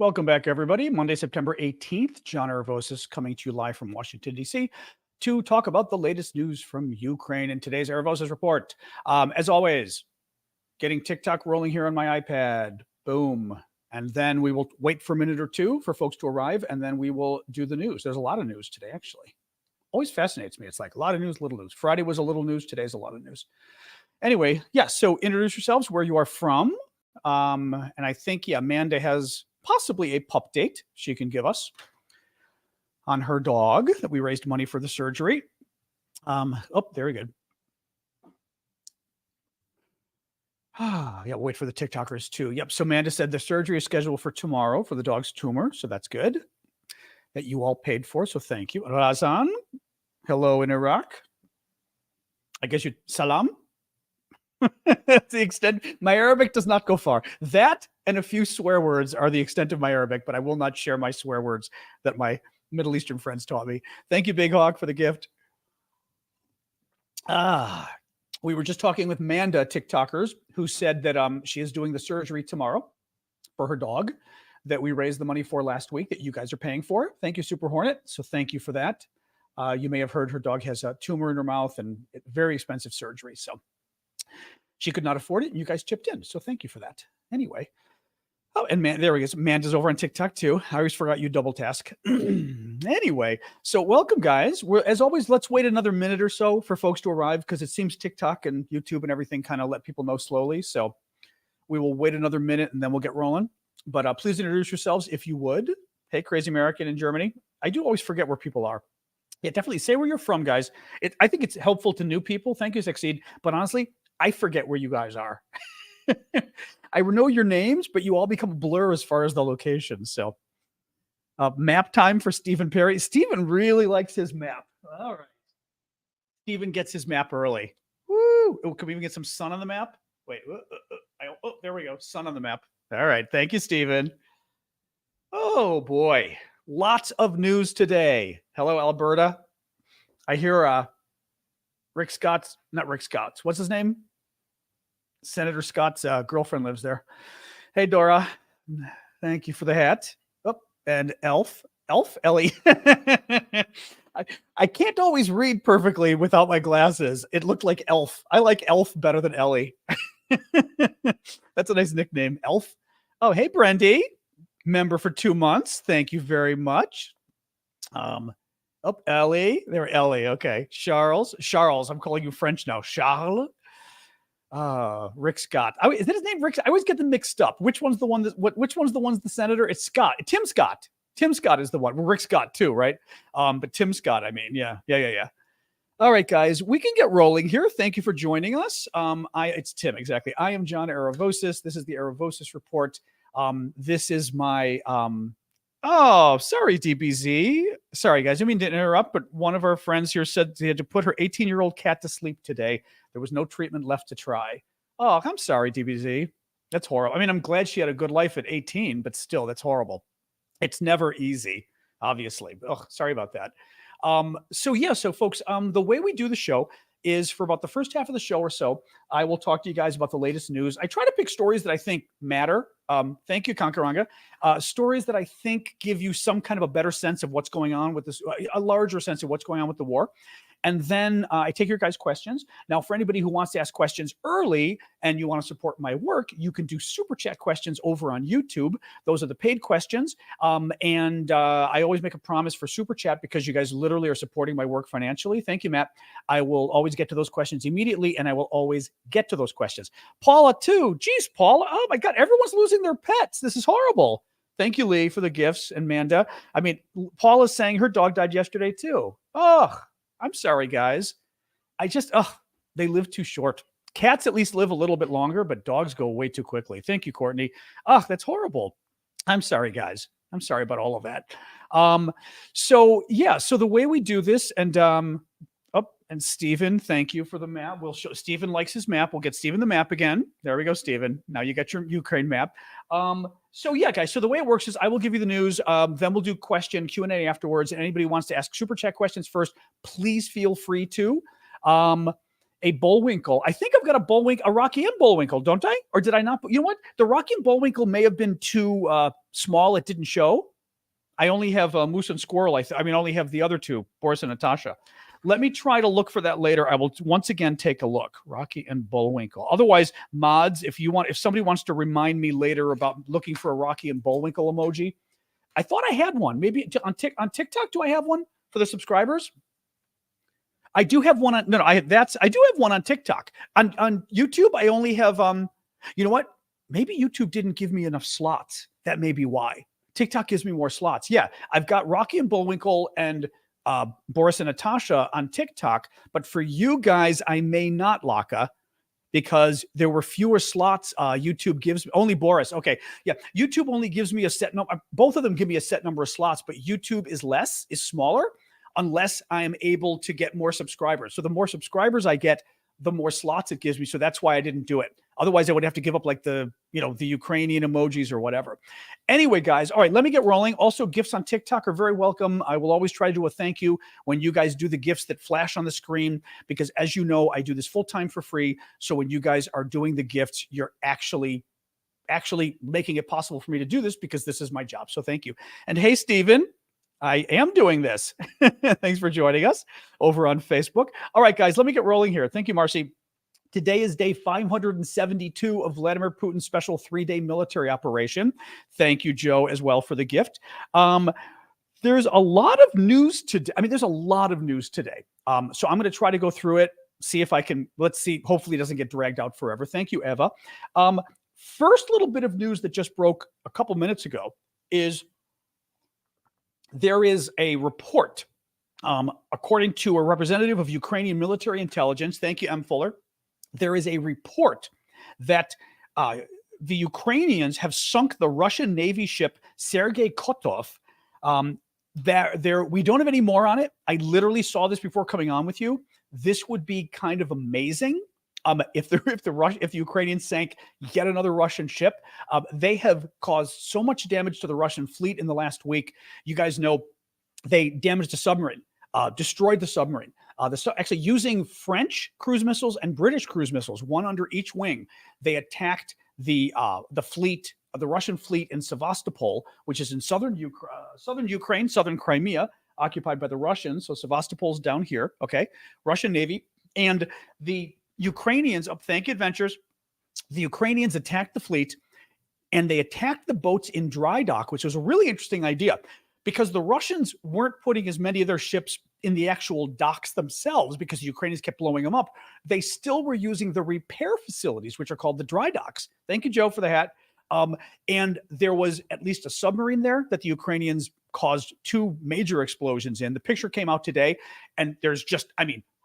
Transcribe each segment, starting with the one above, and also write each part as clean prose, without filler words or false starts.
Welcome back, everybody. Monday, September 18th, John Aravosis coming to you live from Washington, D.C. to talk about the latest news from Ukraine in today's Aravosis Report. As always, getting TikTok rolling here on my iPad. Boom. And then we will wait for a minute or two for folks to arrive, and then we will do the news. There's a lot of news today, actually. Always fascinates me. It's like a lot of news, little news. Friday was a little news. Today's a lot of news. Anyway, yeah, so introduce yourselves, where you are from. And I think, Amanda has possibly a pup date she can give us on her dog that we raised money for the surgery. Very good. Yeah, wait for the TikTokers too. Yep. So Amanda said the surgery is scheduled for tomorrow for the dog's tumor. So that's good that you all paid for. So thank you. Razan, hello in Iraq. I guess you salam. That's the extent. My Arabic does not go far. That and a few swear words are the extent of my Arabic, but I will not share my swear words that my Middle Eastern friends taught me. Thank you, Big Hawk, for the gift. We were just talking with Manda TikTokers who said that she is doing the surgery tomorrow for her dog that we raised the money for last week that you guys are paying for. Thank you, Super Hornet. So thank you for that. You may have heard her dog has a tumor in her mouth and very expensive surgery. So she could not afford it, and you guys chipped in. So thank you for that. Anyway. Oh, and there he is. Amanda's over on TikTok too. I always forgot you double task. Anyway, so welcome, guys. As always, let's wait another minute or so for folks to arrive because it seems TikTok and YouTube and everything kind of let people know slowly. So we will wait another minute and then we'll get rolling. But please introduce yourselves if you would. Hey, Crazy American in Germany. I do always forget where people are. Yeah, definitely say where you're from, guys. I think it's helpful to new people. Thank you, Succeed. But honestly, I forget where you guys are. I know your names, but you all become a blur as far as the location. So map time for Stephen Perry. Stephen really likes his map. All right. Stephen gets his map early. Woo! Oh, can we even get some sun on the map? Wait. There we go. Sun on the map. All right. Thank you, Stephen. Oh, boy. Lots of news today. Hello, Alberta. I hear Rick Scott's, not Rick Scott's. What's his name? Senator Scott's girlfriend lives there. Hey, Dora. Thank you for the hat. Oh, and Ellie. I can't always read perfectly without my glasses. It looked like Elf. I like Elf better than Ellie. That's a nice nickname, Elf. Oh, hey, Brendy. Member for 2 months. Thank you very much. Ellie. There, Ellie. Okay. Charles. I'm calling you French now. Charles. Rick Scott. Is that his name? Rick? I always get them mixed up. Which one's the one which one's the one's the senator? It's Scott. Tim Scott. Tim Scott is the one. Well, Rick Scott too, right? But Tim Scott, I mean, yeah. All right, guys, we can get rolling here. Thank you for joining us. It's Tim, exactly. I am John Aravosis. This is the Aravosis Report. This is my sorry, DBZ. Sorry, guys. I mean to interrupt, but one of our friends here said they had to put her 18-year-old cat to sleep today. There was no treatment left to try. Oh, I'm sorry, DBZ. That's horrible. I mean, I'm glad she had a good life at 18, but still, that's horrible. It's never easy, obviously. Oh, sorry about that. So folks, the way we do the show is for about the first half of the show or so, I will talk to you guys about the latest news. I try to pick stories that I think matter. Thank you, Conqueranga. Stories that I think give you some kind of a better sense of what's going on with this, a larger sense of what's going on with the war. And then I take your guys' questions. Now, for anybody who wants to ask questions early and you want to support my work, you can do super chat questions over on YouTube. Those are the paid questions. And I always make a promise for super chat because you guys literally are supporting my work financially. Thank you, Matt. I will always get to those questions immediately, and I will always get to those questions. Paula, too. Geez, Paula. Oh, my God. Everyone's losing their pets. This is horrible. Thank you, Lee, for the gifts. And Manda. I mean, Paula's saying her dog died yesterday, too. Oh, I'm sorry, guys. They live too short. Cats at least live a little bit longer, but dogs go way too quickly. Thank you, Courtney. Oh, that's horrible. I'm sorry, guys. I'm sorry about all of that. So the way we do this, and Stephen, thank you for the map. We'll show Stephen likes his map. We'll get Stephen the map again. There we go, Stephen. Now you got your Ukraine map. Guys, so the way it works is I will give you the news. Then we'll do Q&A afterwards. And anybody who wants to ask super chat questions first, please feel free to. a Bullwinkle. I think I've got a Bullwinkle, a Rocky and Bullwinkle, don't I? Or did I not? You know what? The Rocky and Bullwinkle may have been too small. It didn't show. I only have Moose and Squirrel. I only have the other two, Boris and Natasha. Let me try to look for that later. I will once again take a look. Rocky and Bullwinkle. Otherwise, mods, if somebody wants to remind me later about looking for a Rocky and Bullwinkle emoji, I thought I had one. Maybe on TikTok, do I have one for the subscribers? I do have one on I do have one on TikTok. On YouTube, I only have you know what? Maybe YouTube didn't give me enough slots. That may be why. TikTok gives me more slots. Yeah, I've got Rocky and Bullwinkle and Boris and Natasha on TikTok, but for you guys, I may not, Laka, because there were fewer slots. YouTube gives me only Boris. Okay, yeah, YouTube only gives me a set number. Both of them give me a set number of slots, but YouTube is smaller, unless I am able to get more subscribers. So the more subscribers I get, the more slots it gives me. So that's why I didn't do it. Otherwise, I would have to give up like the Ukrainian emojis or whatever. Anyway, guys, all right, let me get rolling. Also, gifts on TikTok are very welcome. I will always try to do a thank you when you guys do the gifts that flash on the screen, because as you know, I do this full time for free. So when you guys are doing the gifts, you're actually making it possible for me to do this, because this is my job. So thank you. And hey, Steven, I am doing this. Thanks for joining us over on Facebook. All right, guys, let me get rolling here. Thank you, Marcy. Today is day 572 of Vladimir Putin's special 3-day military operation. Thank you, Joe, as well, for the gift. There's a lot of news today. There's a lot of news today. So I'm going to try to go through it, see if I can, let's see, hopefully it doesn't get dragged out forever. Thank you, Eva. First little bit of news that just broke a couple minutes ago is there is a report, according to a representative of Ukrainian military intelligence. Thank you, M. Fuller. There is a report that the Ukrainians have sunk the Russian Navy ship Sergei Kotov. We don't have any more on it. I literally saw this before coming on with you. This would be kind of amazing if the Ukrainians sank yet another Russian ship. They have caused so much damage to the Russian fleet in the last week. You guys know they damaged a submarine, destroyed the submarine. Actually, using French cruise missiles and British cruise missiles, one under each wing, they attacked the fleet, the Russian fleet in Sevastopol, which is in southern Ukraine, southern Crimea, occupied by the Russians. So Sevastopol's down here. Okay, Russian Navy and the Ukrainians. Thank you, Adventures. The Ukrainians attacked the fleet, and they attacked the boats in dry dock, which was a really interesting idea, because the Russians weren't putting as many of their ships in the actual docks themselves, because the Ukrainians kept blowing them up. They still were using the repair facilities, which are called the dry docks. Thank you, Joe, for the hat. And there was at least a submarine there that the Ukrainians caused 2 major explosions in. The picture came out today, and there's just,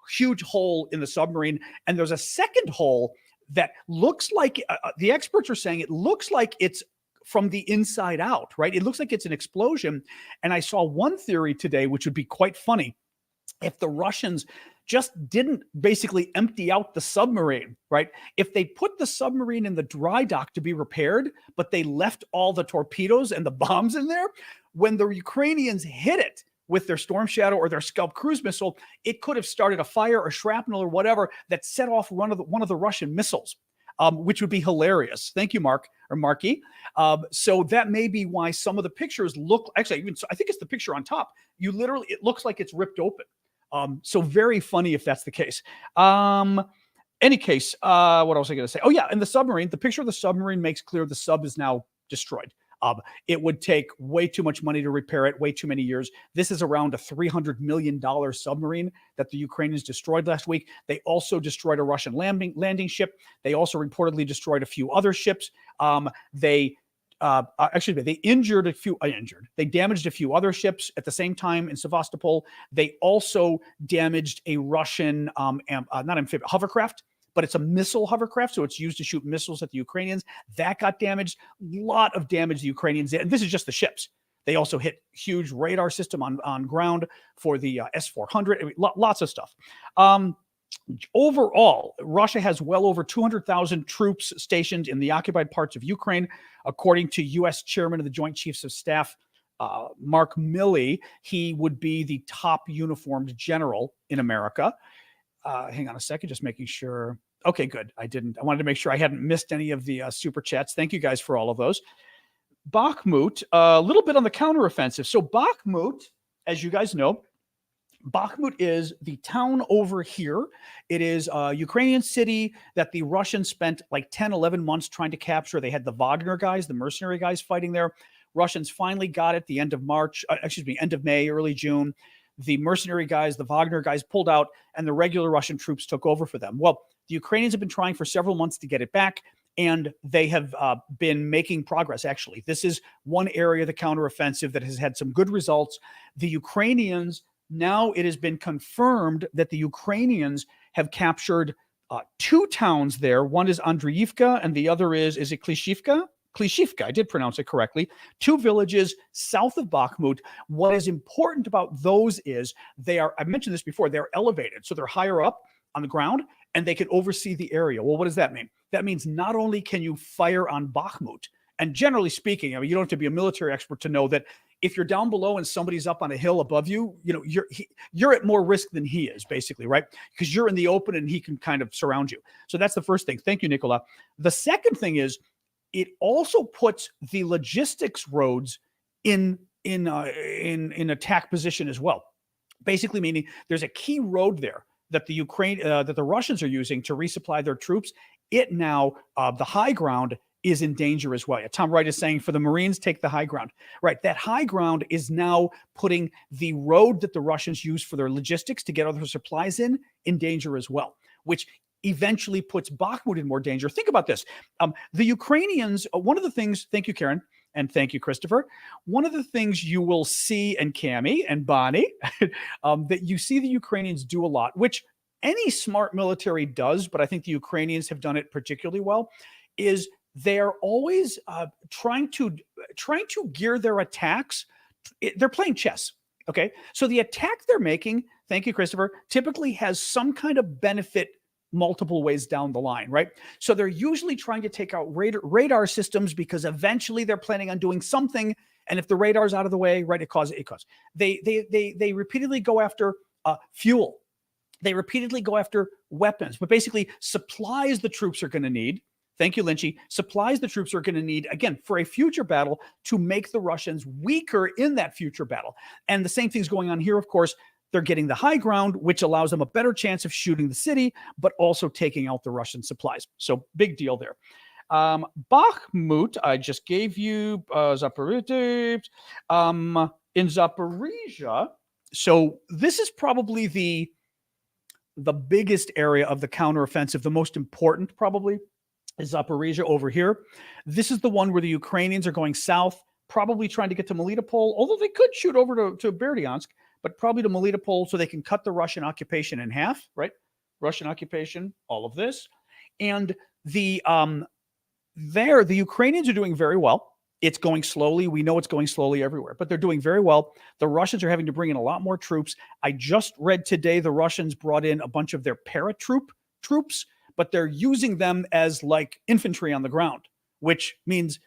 huge hole in the submarine. And there's a second hole that looks like, the experts are saying it looks like it's from the inside out, right? It looks like it's an explosion. And I saw one theory today, which would be quite funny, if the Russians just didn't basically empty out the submarine, right? If they put the submarine in the dry dock to be repaired, but they left all the torpedoes and the bombs in there, when the Ukrainians hit it with their Storm Shadow or their Scalp cruise missile, it could have started a fire or shrapnel or whatever that set off one of the Russian missiles, which would be hilarious. Thank you, Marky. So that may be why some of the pictures look, actually, I think it's the picture on top. It looks like it's ripped open. So very funny if that's the case. Any case, what else was I going to say? Oh yeah, and the picture of the submarine makes clear the sub is now destroyed. It would take way too much money to repair it, way too many years. This is around a $300 million submarine that the Ukrainians destroyed last week. They also destroyed a Russian landing ship. They also reportedly destroyed a few other ships. They They damaged a few other ships at the same time in Sevastopol. They also damaged a Russian, not amphibious, hovercraft, but it's a missile hovercraft, so it's used to shoot missiles at the Ukrainians. That got damaged. A lot of damage the Ukrainians did. And this is just the ships. They also hit huge radar system on ground for the S-400. Lots of stuff. Overall, Russia has well over 200,000 troops stationed in the occupied parts of Ukraine, according to U.S. Chairman of the Joint Chiefs of Staff, Mark Milley. He would be the top uniformed general in America. Hang on a second, just making sure. Okay, good. I wanted to make sure I hadn't missed any of the super chats. Thank you guys for all of those. Bakhmut, a little bit on the counteroffensive. So Bakhmut, as you guys know, Bakhmut is the town over here. It is a Ukrainian city that the Russians spent like 10, 11 months trying to capture. They had the Wagner guys, the mercenary guys fighting there. Russians finally got it the end of end of May, early June. The mercenary guys, the Wagner guys pulled out, and the regular Russian troops took over for them. Well, the Ukrainians have been trying for several months to get it back, and they have been making progress, actually. This is one area of the counteroffensive that has had some good results. The Ukrainians, now it has been confirmed that the Ukrainians have captured 2 towns there. One is Andriivka, and the other is it Klishivka? Klishivka, I did pronounce it correctly. 2 villages south of Bakhmut. What is important about those is I've mentioned this before, they're elevated. So they're higher up on the ground, and they can oversee the area. Well, what does that mean? That means not only can you fire on Bakhmut, and generally speaking, I mean, you don't have to be a military expert to know that if you're down below and somebody's up on a hill above you, you're at more risk than he is, basically, right? Because you're in the open and he can kind of surround you. So that's the first thing. Thank you, Nicola. The second thing is it also puts the logistics roads in attack position as well. Basically, meaning there's a key road there that the Russians are using to resupply their troops. It now the high ground is in danger as well. Tom Wright is saying for the Marines, take the high ground. Right, that high ground is now putting the road that the Russians use for their logistics to get other supplies in danger as well, which eventually puts Bakhmut in more danger. Think about this. The Ukrainians, one of the things, thank you, Karen, and thank you, Christopher. One of the things you will see, and Cami and Bonnie, that you see the Ukrainians do a lot, which any smart military does, but I think the Ukrainians have done it particularly well, is they're always trying to gear their attacks. They're playing chess. Okay. So the attack they're making, thank you, Christopher, typically has some kind of benefit multiple ways down the line, right? So they're usually trying to take out radar systems because eventually they're planning on doing something. And if the radar's out of the way, right, it causes. They repeatedly go after fuel. They repeatedly go after weapons, but basically supplies the troops are going to need. Thank you, Lynchy. Supplies the troops are going to need, again, for a future battle to make the Russians weaker in that future battle. And the same thing's going on here, of course. They're getting the high ground, which allows them a better chance of shooting the city, but also taking out the Russian supplies. So big deal there. Bakhmut, I just gave you Zaporizhzhia. In Zaporizhzhia, so this is probably the biggest area of the counteroffensive, the most important probably, is Zaporizhzhia over here. This is the one where the Ukrainians are going south, probably trying to get to Melitopol, although they could shoot over to Berdyansk, but probably to Melitopol so they can cut the Russian occupation in half, right? Russian occupation, all of this. And the Ukrainians are doing very well. It's going slowly. We know it's going slowly everywhere, but they're doing very well. The Russians are having to bring in a lot more troops. I just read today the Russians brought in a bunch of their troops, but they're using them as like infantry on the ground, which means,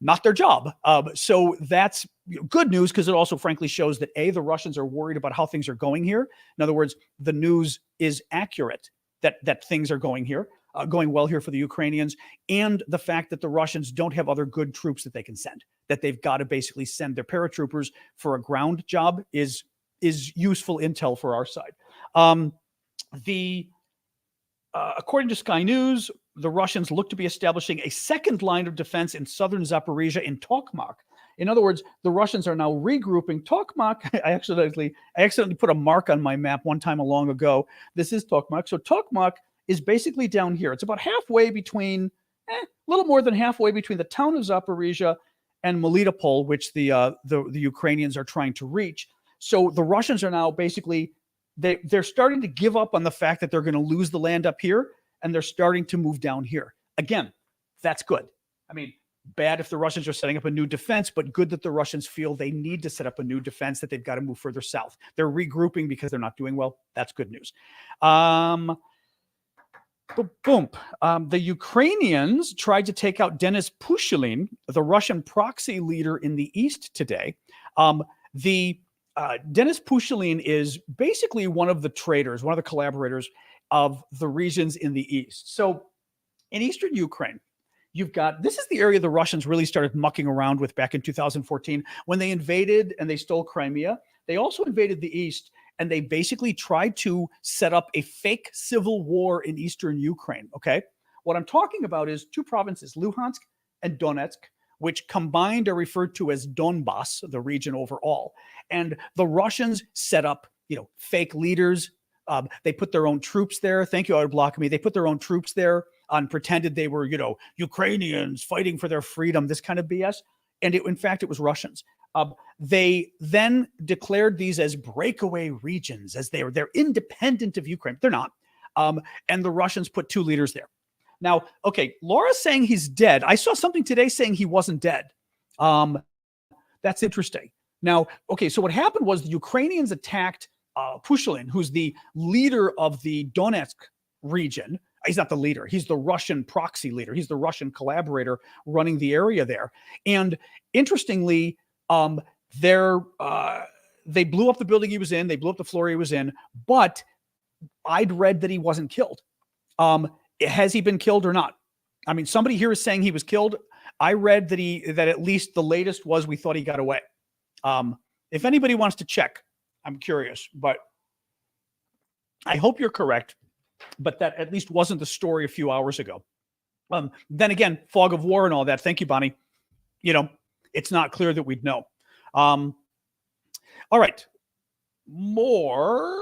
not their job. So that's good news because it also frankly shows that the Russians are worried about how things are going here. In other words, the news is accurate that things are going well here for the Ukrainians, and the fact that the Russians don't have other good troops that they can send, that they've got to basically send their paratroopers for a ground job is useful intel for our side. According to Sky News, the Russians look to be establishing a second line of defense in southern Zaporizhzhia in Tokmak. In other words, the Russians are now regrouping. Tokmak, I accidentally put a mark on my map one time long ago. This is Tokmak. So Tokmak is basically down here. It's about halfway between, a little more than halfway between the town of Zaporizhzhia and Melitopol, which the Ukrainians are trying to reach. So the Russians are now basically, they're starting to give up on the fact that they're going to lose the land up here, and they're starting to move down here. Again, that's good. I mean, bad if the Russians are setting up a new defense, but good that the Russians feel they need to set up a new defense, that they've got to move further south. They're regrouping because they're not doing well. That's good news. The Ukrainians tried to take out Denis Pushilin, the Russian proxy leader in the east today. The Denis Pushilin is basically one of the traders, one of the collaborators of the regions in the east. So in eastern Ukraine, you've got, this is the area the Russians really started mucking around with back in 2014 when they invaded and they stole Crimea. They also invaded the east, and they basically tried to set up a fake civil war in eastern Ukraine, okay? What I'm talking about is two provinces, Luhansk and Donetsk, which combined are referred to as Donbas, the region overall. And the Russians set up, fake leaders. They put their own troops there. Thank you, I would block me. They put their own troops there and pretended they were, Ukrainians fighting for their freedom, this kind of BS. And in fact, it was Russians. They then declared these as breakaway regions, as they're independent of Ukraine. They're not. And the Russians put two leaders there. Now, okay, Laura's saying he's dead. I saw something today saying he wasn't dead. That's interesting. Now, okay, so what happened was the Ukrainians attacked Pushilin, who's the leader of the Donetsk region. He's not the leader. He's the Russian proxy leader. He's the Russian collaborator running the area there. And interestingly, they blew up the building he was in. They blew up the floor he was in. But I'd read that he wasn't killed. Has he been killed or not? I mean, somebody here is saying he was killed. I read that at least the latest was we thought he got away. If anybody wants to check, I'm curious, but I hope you're correct. But that at least wasn't the story a few hours ago. Then again, fog of war and all that. Thank you, Bonnie. It's not clear that we'd know. All right. More.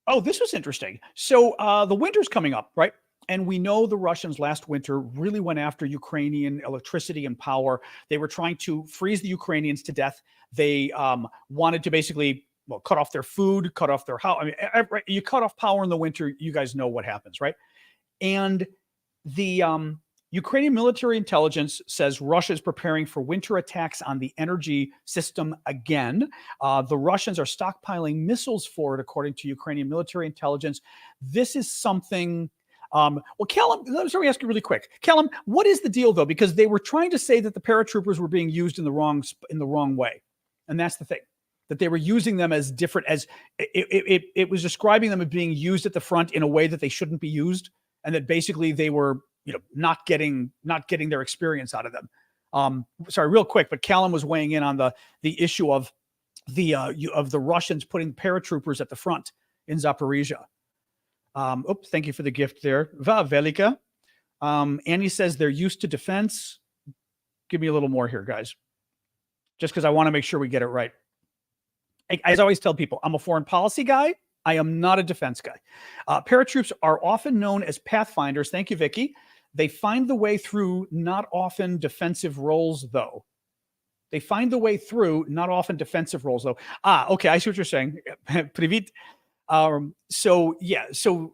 Oh, this was interesting. So the winter's coming up, right? And we know the Russians last winter really went after Ukrainian electricity and power. They were trying to freeze the Ukrainians to death. They wanted to basically cut off their food, cut off their house. I mean, you cut off power in the winter, you guys know what happens, right? And the Ukrainian military intelligence says Russia is preparing for winter attacks on the energy system again. The Russians are stockpiling missiles for it, according to Ukrainian military intelligence. This is something. Well, Callum, let me ask you really quick. Callum, what is the deal though? Because they were trying to say that the paratroopers were being used in the wrong way, and that's the thing. That they were using them as different as it was describing them as being used at the front in a way that they shouldn't be used, and that basically they were not getting their experience out of them. Sorry, real quick, but Callum was weighing in on the issue of the Russians putting paratroopers at the front in Zaporizhzhia. Oops, thank you for the gift there. Va Velika. Annie says they're used to defense. Give me a little more here, guys. Just because I want to make sure we get it right. As I always tell people, I'm a foreign policy guy. I am not a defense guy. Paratroops are often known as pathfinders. Thank you, Vicky. They find the way through not often defensive roles, though. They find the way through not often defensive roles, though. Okay, I see what you're saying. Привit. So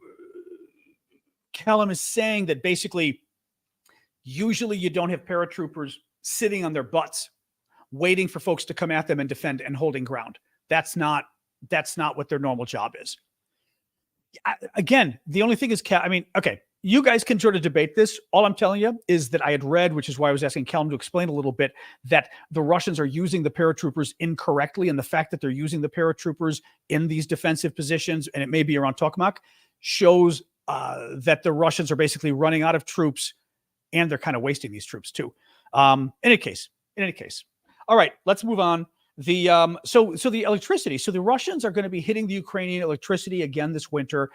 Callum is saying that basically, usually you don't have paratroopers sitting on their butts, waiting for folks to come at them and defend and holding ground. That's not what their normal job is. Again, the only thing is, okay, you guys can sort of debate this. All I'm telling you is that I had read, which is why I was asking Callum to explain a little bit, that the Russians are using the paratroopers incorrectly. And the fact that they're using the paratroopers in these defensive positions, and it may be around Tokmak, shows that the Russians are basically running out of troops, and they're kind of wasting these troops too. In any case. All right, let's move on. So the electricity. So the Russians are going to be hitting the Ukrainian electricity again this winter.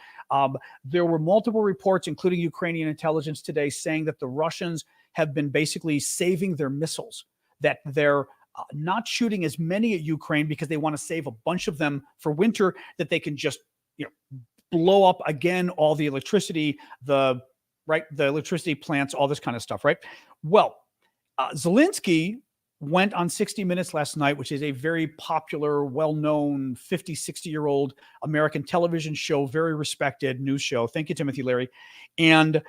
There were multiple reports, including Ukrainian intelligence today, saying that the Russians have been basically saving their missiles, that they're not shooting as many at Ukraine because they want to save a bunch of them for winter, that they can just blow up again all the electricity, the electricity plants, all this kind of stuff, right? Well, Zelenskyy went on 60 Minutes last night, which is a very popular, well-known 50, 60-year-old American television show, very respected news show. Thank you, Timothy Leary. And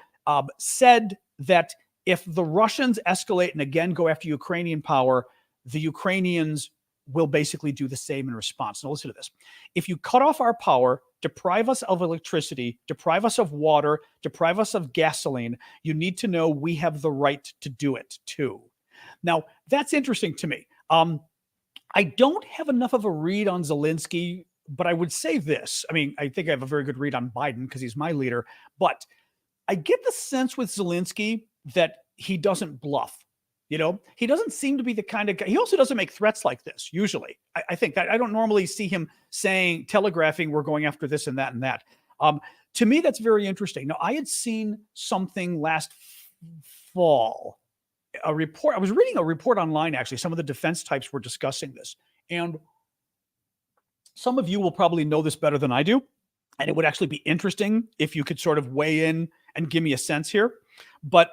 said that if the Russians escalate and again go after Ukrainian power, the Ukrainians will basically do the same in response. Now listen to this. If you cut off our power, deprive us of electricity, deprive us of water, deprive us of gasoline, you need to know we have the right to do it too. Now, that's interesting to me. I don't have enough of a read on Zelenskyy, but I would say this. I mean, I think I have a very good read on Biden because he's my leader, but I get the sense with Zelenskyy that he doesn't bluff. He doesn't seem to be the kind of guy. He also doesn't make threats like this, usually. I think that I don't normally see him telegraphing, we're going after this and that and that. To me, that's very interesting. Now, I had seen something last fall, a report. I was reading a report online, actually. Some of the defense types were discussing this. And some of you will probably know this better than I do. And it would actually be interesting if you could sort of weigh in and give me a sense here. But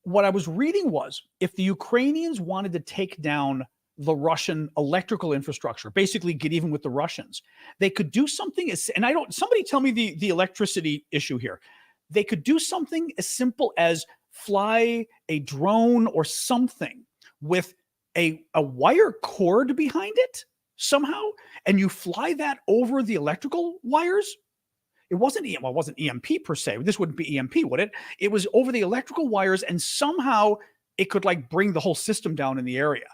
what I was reading was if the Ukrainians wanted to take down the Russian electrical infrastructure, basically get even with the Russians, they could do something somebody tell me the electricity issue here. They could do something as simple as fly a drone or something with a wire cord behind it somehow, and you fly that over the electrical wires. It wasn't EMP per se. This wouldn't be EMP, would it? It was over the electrical wires, and somehow it could bring the whole system down in the area.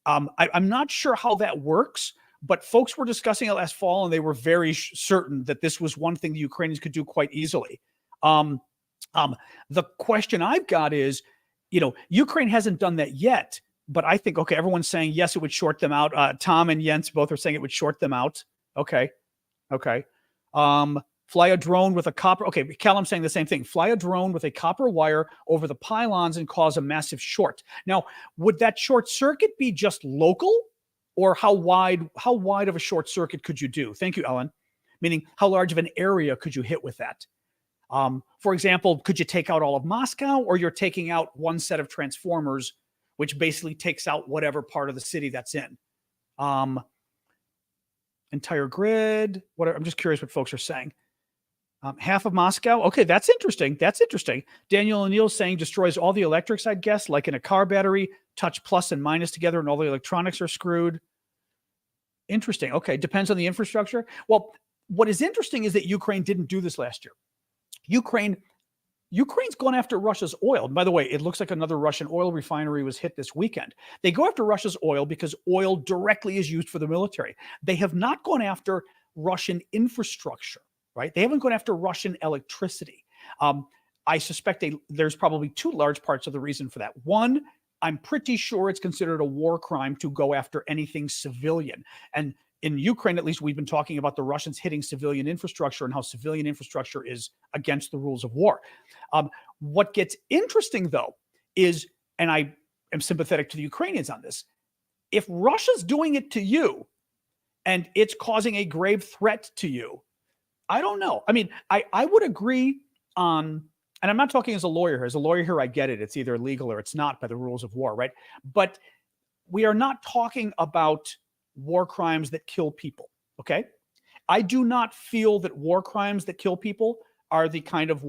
I'm not sure how that works, but folks were discussing it last fall, and they were very certain that this was one thing the Ukrainians could do quite easily. The question I've got is, Ukraine hasn't done that yet, but I think, okay, everyone's saying, yes, it would short them out. Tom and Jens both are saying it would short them out. Okay. Fly a drone with a copper. Okay, Callum's saying the same thing. Fly a drone with a copper wire over the pylons and cause a massive short. Now, would that short circuit be just local, or how wide of a short circuit could you do? Thank you, Ellen. Meaning, how large of an area could you hit with that? For example, could you take out all of Moscow, or you're taking out one set of transformers, which basically takes out whatever part of the city that's in? Entire grid. I'm just curious what folks are saying. Half of Moscow. Okay, that's interesting. Daniel O'Neill saying destroys all the electrics, I'd guess, like in a car battery, touch plus and minus together and all the electronics are screwed. Interesting. Okay, depends on the infrastructure. Well, what is interesting is that Ukraine didn't do this last year. Ukraine's gone after Russia's oil. And by the way, it looks like another Russian oil refinery was hit this weekend. They go after Russia's oil because oil directly is used for the military. They have not gone after Russian infrastructure, right? They haven't gone after Russian electricity. I suspect there's probably two large parts of the reason for that. One, I'm pretty sure it's considered a war crime to go after anything civilian. And in Ukraine, at least, we've been talking about the Russians hitting civilian infrastructure and how civilian infrastructure is against the rules of war. What gets interesting, though, is, and I am sympathetic to the Ukrainians on this, if Russia's doing it to you and it's causing a grave threat to you, I don't know. I mean, I would agree on, and I'm not talking as a lawyer here. As a lawyer here, I get it. It's either legal or it's not by the rules of war, right? But we are not talking about war crimes that kill people, okay? I do not feel that war crimes that kill people are the kind of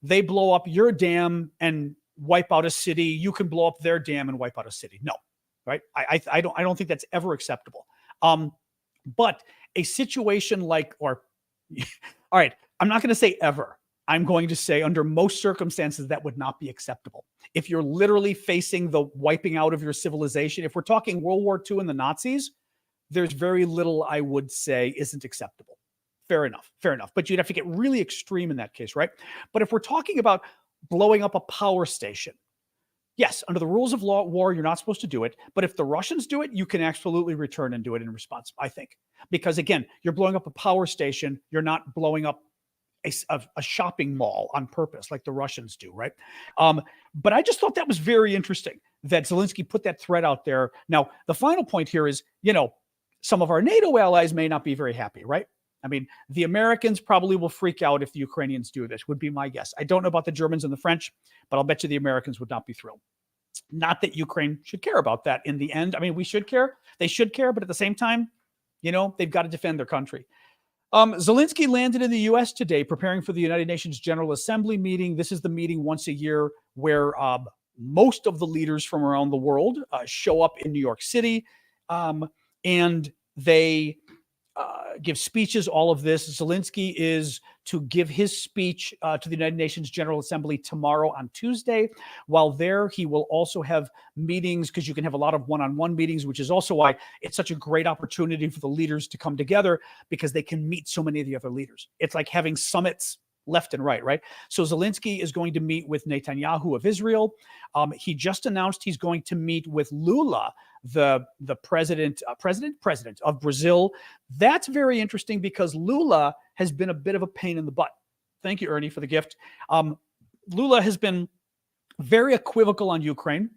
they blow up your dam and wipe out a city. You can blow up their dam and wipe out a city. No, right? I don't think that's ever acceptable. But a situation all right, I'm not going to say ever. I'm going to say under most circumstances that would not be acceptable. If you're literally facing the wiping out of your civilization, if we're talking World War II and the Nazis, there's very little I would say isn't acceptable. Fair enough. But you'd have to get really extreme in that case, right? But if we're talking about blowing up a power station, yes, under the rules of war, you're not supposed to do it. But if the Russians do it, you can absolutely return and do it in response, I think. Because again, you're blowing up a power station. You're not blowing up a shopping mall on purpose like the Russians do, right? But I just thought that was very interesting that Zelenskyy put that threat out there. Now, the final point here is, some of our NATO allies may not be very happy, right? I mean, the Americans probably will freak out if the Ukrainians do this, would be my guess. I don't know about the Germans and the French, but I'll bet you the Americans would not be thrilled. Not that Ukraine should care about that in the end. I mean, we should care. They should care, but at the same time, they've got to defend their country. Zelenskyy landed in the U.S. today, preparing for the United Nations General Assembly meeting. This is the meeting once a year where most of the leaders from around the world show up in New York City, and they give speeches, all of this. Zelenskyy is to give his speech to the United Nations General Assembly tomorrow on Tuesday. While there, he will also have meetings, because you can have a lot of one-on-one meetings, which is also why it's such a great opportunity for the leaders to come together, because they can meet so many of the other leaders. It's like having summits left and right? So Zelenskyy is going to meet with Netanyahu of Israel. He just announced he's going to meet with Lula, the president of Brazil. That's very interesting, because Lula has been a bit of a pain in the butt. Thank you, Ernie, for the gift. Lula has been very equivocal on Ukraine.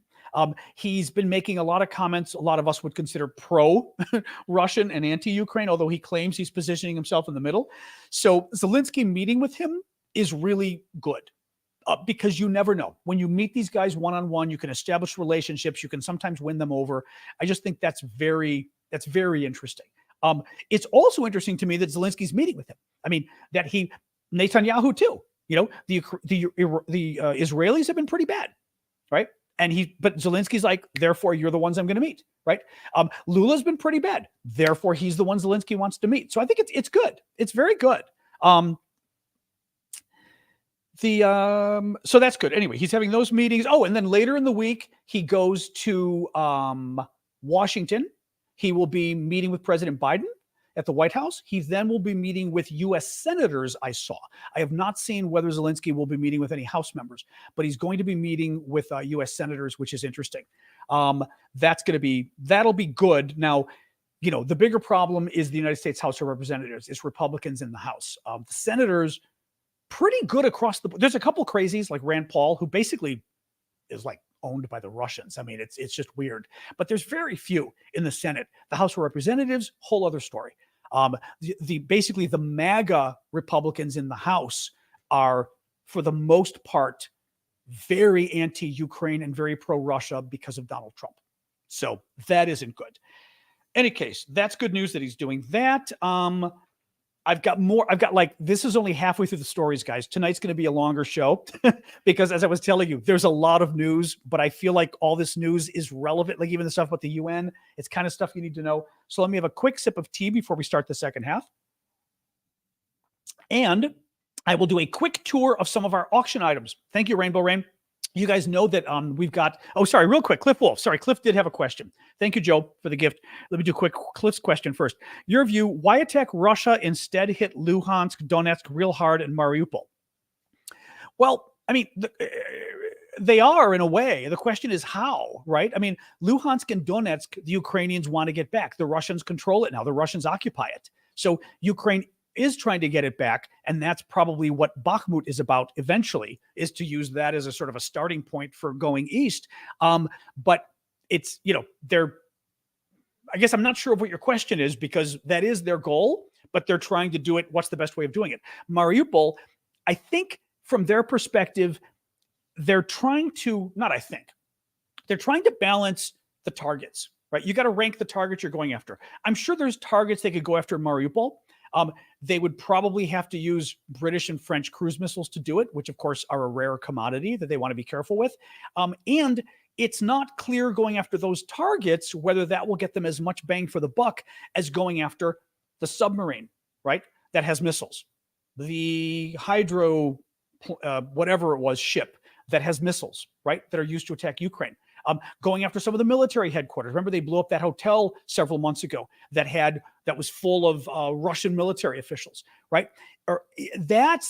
He's been making a lot of comments a lot of us would consider pro-Russian and anti-Ukraine, although he claims he's positioning himself in the middle. So Zelenskyy meeting with him is really good, because you never know. When you meet these guys one-on-one, you can establish relationships. You can sometimes win them over. I just think that's very interesting. It's also interesting to me that Zelensky's meeting with him. I mean, that Netanyahu too. You know, the Israelis have been pretty bad, right? But Zelensky's like, therefore, you're the ones I'm going to meet, right? Lula's been pretty bad. Therefore, he's the one Zelenskyy wants to meet. So I think it's good. It's very good. So that's good. Anyway, he's having those meetings. Oh, and then later in the week, he goes to Washington. He will be meeting with President Biden at the White House. He then will be meeting with U.S. senators, I saw. I have not seen whether Zelenskyy will be meeting with any House members, but he's going to be meeting with U.S. senators, which is interesting. That'll be good. Now, you know, the bigger problem is the United States House of Representatives. It's Republicans in the House. The senators, pretty good across the board. There's a couple crazies like Rand Paul, who basically is like owned by the Russians. I mean, it's just weird. But there's very few in the Senate. The House of Representatives, whole other story. Basically the MAGA Republicans in the House are, for the most part, very anti-Ukraine and very pro-Russia because of Donald Trump. So that isn't good. Any case, that's good news that he's doing that. I've got this is only halfway through the stories, guys. Tonight's going to be a longer show because, as I was telling you, there's a lot of news, but I feel like all this news is relevant. Like even the stuff about the UN, it's kind of stuff you need to know. So let me have a quick sip of tea before we start the second half. And I will do a quick tour of some of our auction items. Thank you, Rainbow Rain. You guys know that we've got, real quick, Cliff Wolf. Sorry, Cliff did have a question. Thank you, Joe, for the gift. Let me do Cliff's question first. Your view, why attack Russia instead hit Luhansk, Donetsk real hard and Mariupol? Well, I mean, they are in a way. The question is how, right? I mean, Luhansk and Donetsk, the Ukrainians want to get back. The Russians control it now. The Russians occupy it. So Ukraine is trying to get it back, and that's probably what Bakhmut is about eventually, is to use that as a sort of a starting point for going east. But it's, you know, I guess I'm not sure of what your question is, because that is their goal, but they're trying to do it. What's the best way of doing it? Mariupol, I think from their perspective, they're trying to balance the targets, right? You got to rank the targets you're going after. I'm sure there's targets they could go after in Mariupol. They would probably have to use British and French cruise missiles to do it, which of course are a rare commodity that they want to be careful with. And it's not clear going after those targets whether that will get them as much bang for the buck as going after the submarine, right? That has missiles. The hydro, whatever it was, ship that has missiles, right? That are used to attack Ukraine. Going after some of the military headquarters. Remember, they blew up that hotel several months ago that was full of Russian military officials, right? That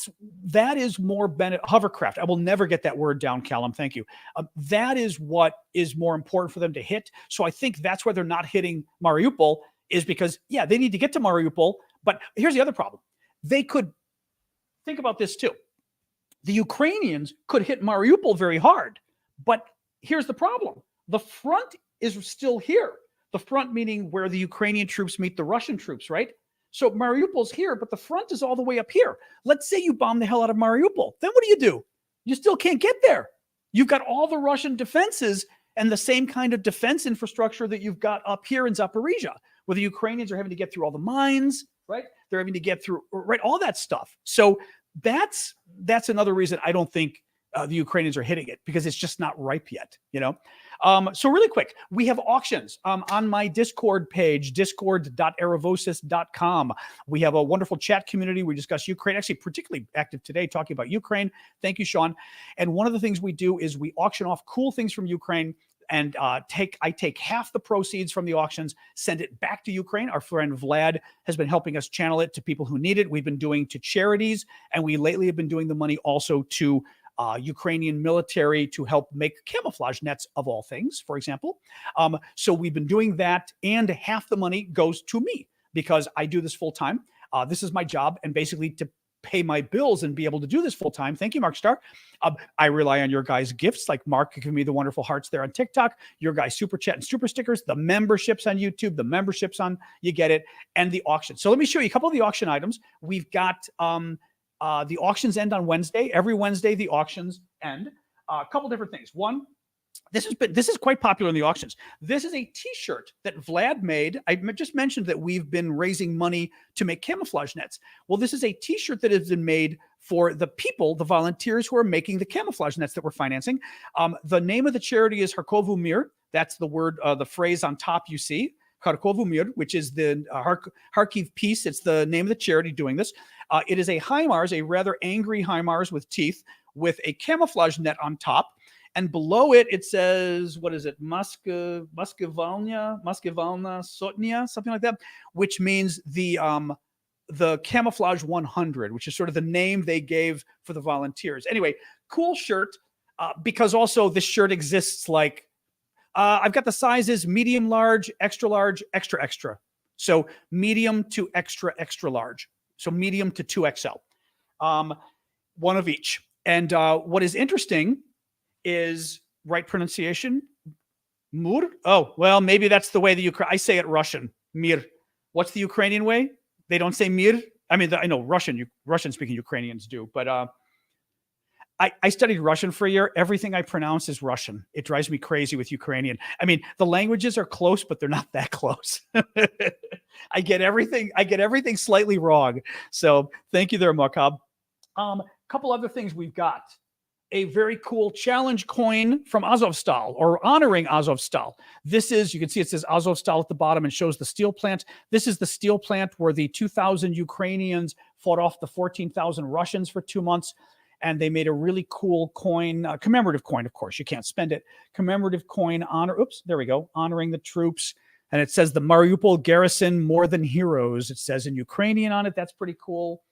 is more hovercraft. I will never get that word down, Callum. Thank you. That is what is more important for them to hit. So I think that's why they're not hitting Mariupol, is because, yeah, they need to get to Mariupol. But here's the other problem. They could think about this too. The Ukrainians could hit Mariupol very hard, but here's the problem. The front is still here. The front meaning where the Ukrainian troops meet the Russian troops, right? So Mariupol's here, but the front is all the way up here. Let's say you bomb the hell out of Mariupol. Then what do? You still can't get there. You've got all the Russian defenses and the same kind of defense infrastructure that you've got up here in Zaporizhzhia, where the Ukrainians are having to get through all the mines, right? They're having to get through, right, all that stuff. So that's another reason I don't think the Ukrainians are hitting it because it's just not ripe yet, So really quick, we have auctions on my Discord page, discord.aravosis.com. We have a wonderful chat community. We discuss Ukraine, actually particularly active today, talking about Ukraine. Thank you, Sean. And one of the things we do is we auction off cool things from Ukraine. And I take half the proceeds from the auctions, send it back to Ukraine. Our friend Vlad has been helping us channel it to people who need it. We've been doing to charities, and we lately have been doing the money also to Ukrainian military to help make camouflage nets, of all things, for example. So we've been doing that, and half the money goes to me because I do this full time. This is my job, and basically to pay my bills and be able to do this full time. Thank you, Mark Starr. I rely on your guys' gifts, like Mark giving me the wonderful hearts there on TikTok, your guys' super chat and super stickers, the memberships on YouTube, the memberships on You Get It, and the auction. So let me show you a couple of the auction items. We've got the auctions end on Wednesday. Every Wednesday, the auctions end. A couple different things. One, this is quite popular in the auctions. This is a T-shirt that Vlad made. I just mentioned that we've been raising money to make camouflage nets. Well, this is a T-shirt that has been made for the people, the volunteers who are making the camouflage nets that we're financing. The name of the charity is Kharkovu Mir. That's the word, the phrase on top you see. Kharkovu Mir, which is the Kharkiv Peace. It's the name of the charity doing this. It is a HIMARS, a rather angry HIMARS with teeth, with a camouflage net on top. And below it, it says, what is it? Moskivalna Sotnia, something like that, which means the Camouflage 100, which is sort of the name they gave for the volunteers. Anyway, cool shirt, because also this shirt exists like, I've got the sizes medium, large, extra, extra. So medium to extra, extra large. So medium to 2XL. One of each. And what is interesting is right pronunciation. Mur? Oh, well, maybe that's the way I say it Russian. Mir. What's the Ukrainian way? They don't say mir. I mean, I know Russian-speaking Ukrainians do, but I studied Russian for a year. Everything I pronounce is Russian. It drives me crazy with Ukrainian. I mean, the languages are close, but they're not that close. I get everything slightly wrong. So thank you there, Makab. Couple other things we've got. A very cool challenge coin from Azovstal, or honoring Azovstal. This is, you can see it says Azovstal at the bottom and shows the steel plant. This is the steel plant where the 2,000 Ukrainians fought off the 14,000 Russians for 2 months. And they made a really cool coin, commemorative coin, of course, you can't spend it. Commemorative coin honoring the troops. And it says the Mariupol garrison more than heroes. It says in Ukrainian on it. That's pretty cool.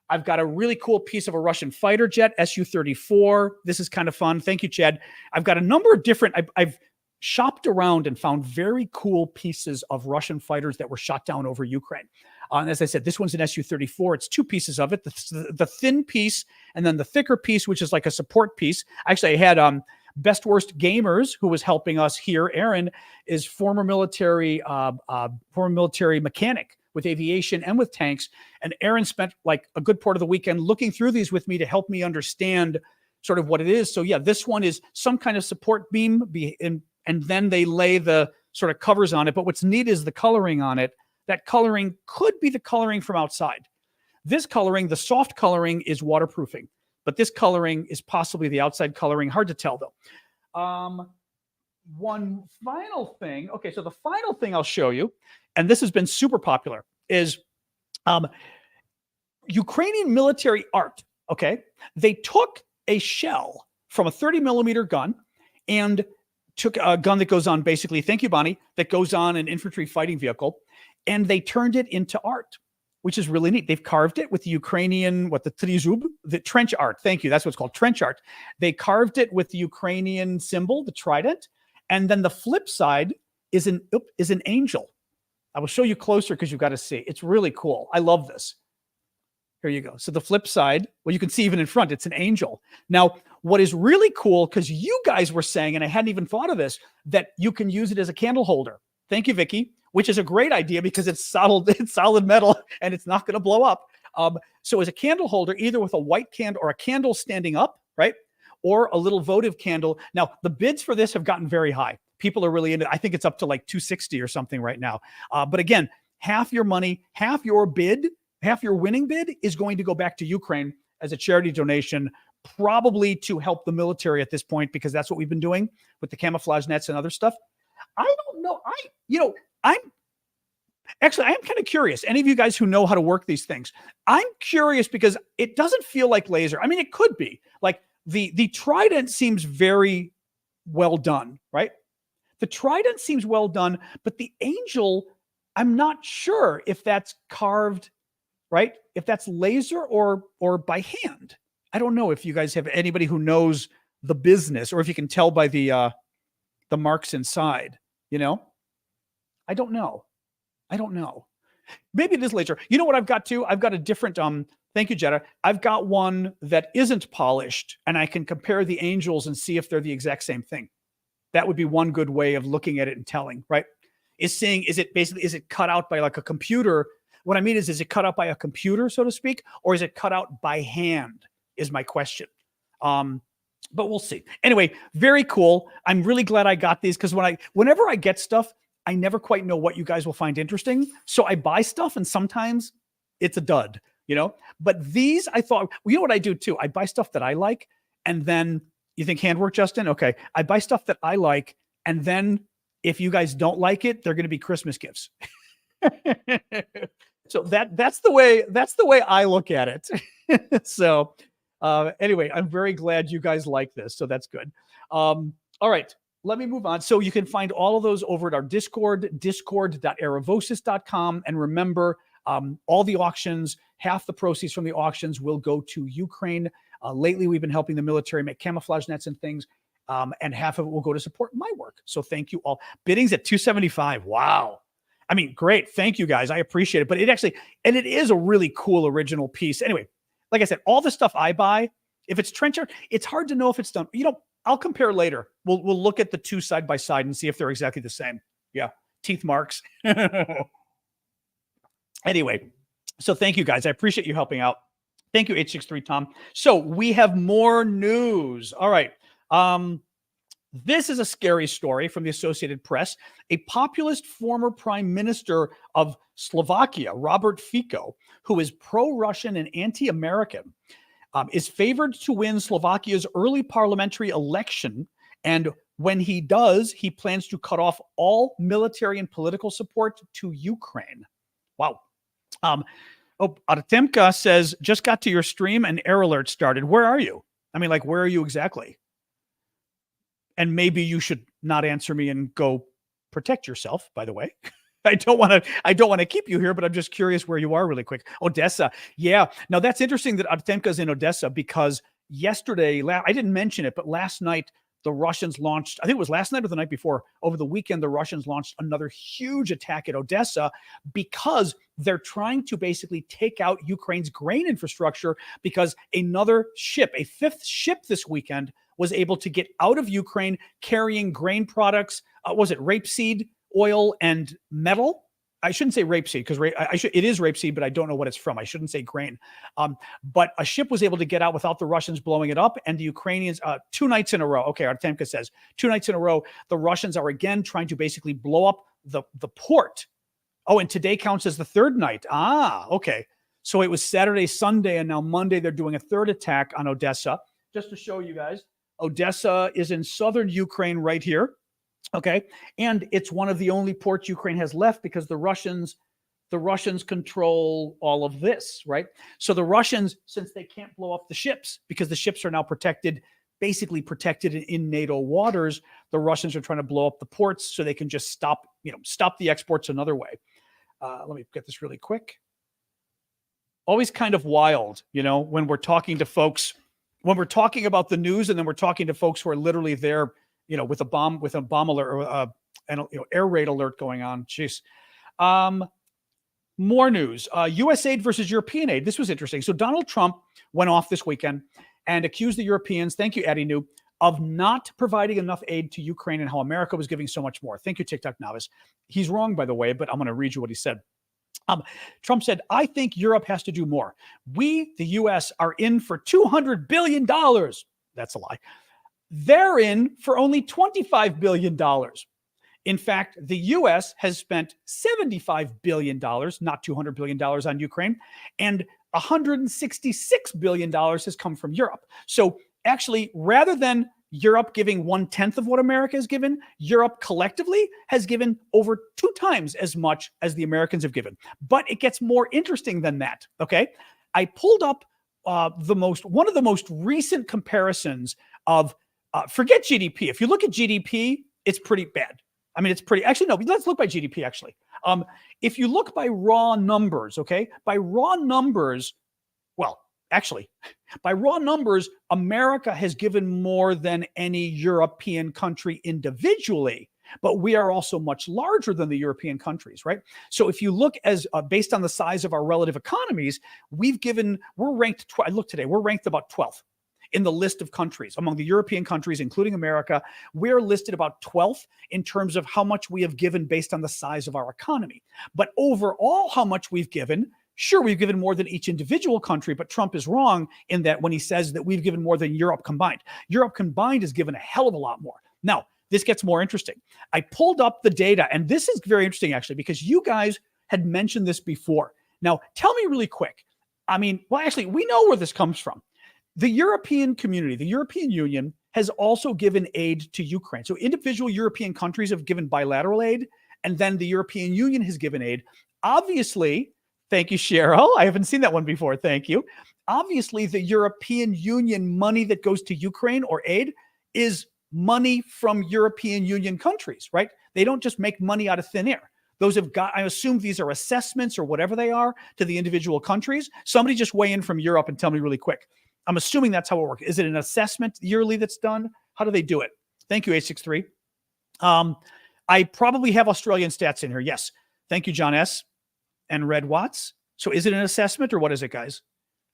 I've got a really cool piece of a Russian fighter jet, Su-34. This is kind of fun. Thank you, Chad. I've got a number of different, I've shopped around and found very cool pieces of Russian fighters that were shot down over Ukraine. And as I said, this one's an Su-34. It's two pieces of it, the thin piece and then the thicker piece, which is like a support piece. Actually, I had Best Worst Gamers, who was helping us here. Aaron is former military mechanic with aviation and with tanks. And Aaron spent like a good part of the weekend looking through these with me to help me understand sort of what it is. So yeah, this one is some kind of support beam, and then they lay the sort of covers on it. But what's neat is the coloring on it. That coloring could be the coloring from outside. This coloring, the soft coloring, is waterproofing. But this coloring is possibly the outside coloring. Hard to tell, though. One final thing. Okay, so the final thing I'll show you, and this has been super popular, is Ukrainian military art. Okay, they took a shell from a 30 millimeter gun and took a gun that goes on basically, thank you, Bonnie, that goes on an infantry fighting vehicle, and they turned it into art, which is really neat. They've carved it with the Ukrainian, the trizub, the trench art. Thank you. That's what's called trench art. They carved it with the Ukrainian symbol, the trident. And then the flip side is an angel. I will show you closer because you've got to see. It's really cool. I love this. Here you go. So the flip side, well, you can see even in front, it's an angel. Now, what is really cool, because you guys were saying, and I hadn't even thought of this, that you can use it as a candle holder. Thank you, Vicky, which is a great idea because it's solid metal and it's not going to blow up. So as a candle holder, either with a white candle or a candle standing up, right? Or a little votive candle. Now, the bids for this have gotten very high. People are really into it. I think it's up to like 260 or something right now. But again, half your money, half your winning bid is going to go back to Ukraine as a charity donation probably to help the military at this point, because that's what we've been doing with the camouflage nets and other stuff. I don't know. I am kind of curious. Any of you guys who know how to work these things, I'm curious because it doesn't feel like laser. I mean, it could be. Like the Trident seems very well done, right? The Trident seems well done, but the Angel, I'm not sure if that's carved, right? If that's laser or by hand. I don't know if you guys have anybody who knows the business, or if you can tell by the marks inside, you know? I don't know. Maybe it is laser. You know what I've got too? I've got a different, thank you, Jetta. I've got one that isn't polished, and I can compare the Angels and see if they're the exact same thing. That would be one good way of looking at it and telling, right? Is it cut out by like a computer? What I mean is it cut out by a computer, so to speak, or is it cut out by hand is my question. But we'll see. Anyway, very cool. I'm really glad I got these, because whenever I get stuff, I never quite know what you guys will find interesting. So I buy stuff and sometimes it's a dud, you know? But these, I thought, you know what I do too? I buy stuff that I like, and then you think handwork, Justin? Okay. I buy stuff that I like, and then if you guys don't like it, they're going to be Christmas gifts. So that's the way I look at it. So anyway, I'm very glad you guys like this. So that's good. All right. Let me move on. So you can find all of those over at our Discord, discord.aravosis.com. And remember, all the auctions, half the proceeds from the auctions will go to Ukraine. Lately, we've been helping the military make camouflage nets and things, and half of it will go to support my work. So thank you all. Bidding's at $275. Wow. I mean, great. Thank you, guys. I appreciate it. But it is a really cool original piece. Anyway, like I said, all the stuff I buy, if it's trencher, it's hard to know if it's done. I'll compare later. We'll look at the two side by side and see if they're exactly the same. Yeah. Teeth marks. Anyway, so thank you, guys. I appreciate you helping out. Thank you, 863 Tom. So we have more news. All right. This is a scary story from the Associated Press. A populist former prime minister of Slovakia, Robert Fico, who is pro-Russian and anti-American, is favored to win Slovakia's early parliamentary election. And when he does, he plans to cut off all military and political support to Ukraine. Wow. Artemka says, just got to your stream and air alert started. Where are you? I mean, like, where are you exactly? And maybe you should not answer me and go protect yourself, by the way. I don't want to keep you here, but I'm just curious where you are really quick. Odessa. Yeah. Now that's interesting that Artemka's in Odessa, because yesterday, I didn't mention it, but last night the Russians launched, I think it was last night or the night before, over the weekend, the Russians launched another huge attack at Odessa, because they're trying to basically take out Ukraine's grain infrastructure, because another ship, a fifth ship this weekend, was able to get out of Ukraine carrying grain products. Was it rapeseed oil and metal? I shouldn't say rapeseed, because it is rapeseed, but I don't know what it's from. I shouldn't say grain. But a ship was able to get out without the Russians blowing it up, and the Ukrainians, 2 nights in a row. Okay, Artemka says 2 nights in a row, the Russians are again trying to basically blow up the port. Oh, and today counts as the third night. Okay. So it was Saturday, Sunday, and now Monday they're doing a third attack on Odessa. Just to show you guys, Odessa is in southern Ukraine right here. Okay. And it's one of the only ports Ukraine has left, because the Russians control all of this, right? So the Russians, since they can't blow up the ships, because the ships are now basically protected in NATO waters, the Russians are trying to blow up the ports so they can just stop the exports another way. Let me get this really quick. Always kind of wild, when we're talking to folks, when we're talking about the news, and then we're talking to folks who are literally there, with a bomb alert, and air raid alert going on. Jeez. More news. U.S. aid versus European aid. This was interesting. So Donald Trump went off this weekend and accused the Europeans, thank you, Addie New, of not providing enough aid to Ukraine, and how America was giving so much more. Thank you, TikTok Novice. He's wrong, by the way, but I'm going to read you what he said. Trump said, I think Europe has to do more. We, the U.S., are in for $200 billion. That's a lie. They're in for only $25 billion. In fact, the U.S. has spent $75 billion, not $200 billion, on Ukraine. And $166 billion has come from Europe. So actually, rather than Europe giving 1/10 of what America has given, Europe collectively has given over 2 times as much as the Americans have given. But it gets more interesting than that. Okay. I pulled up one of the most recent comparisons of forget GDP. If you look at GDP, it's pretty bad. I mean, it's pretty, actually, no, let's look by GDP actually. If you look by raw numbers, okay, by raw numbers, well, actually, by raw numbers, America has given more than any European country individually, but we are also much larger than the European countries, right? So if you look as based on the size of our relative economies, we're ranked, I looked today, we're ranked about 12th in the list of countries among the European countries, including America. We're listed about 12th in terms of how much we have given based on the size of our economy. But overall, how much we've given, sure, we've given more than each individual country, but Trump is wrong in that when he says that we've given more than Europe combined. Europe combined has given a hell of a lot more. Now, this gets more interesting. I pulled up the data, and this is very interesting, actually, because you guys had mentioned this before. Now, tell me really quick. I mean, well, actually, we know where this comes from. The European community, the European Union, has also given aid to Ukraine. So individual European countries have given bilateral aid, and then the European Union has given aid. Obviously, thank you, Cheryl. I haven't seen that one before. Thank you. Obviously, the European Union money that goes to Ukraine or aid is money from European Union countries, right? They don't just make money out of thin air. Those have got, I assume these are assessments or whatever they are to the individual countries. Somebody just weigh in from Europe and tell me really quick. I'm assuming that's how it works. Is it an assessment yearly that's done? How do they do it? Thank you, 863. I probably have Australian stats in here. Yes. Thank you, John S. and Red Watts. So is it an assessment or what is it, guys?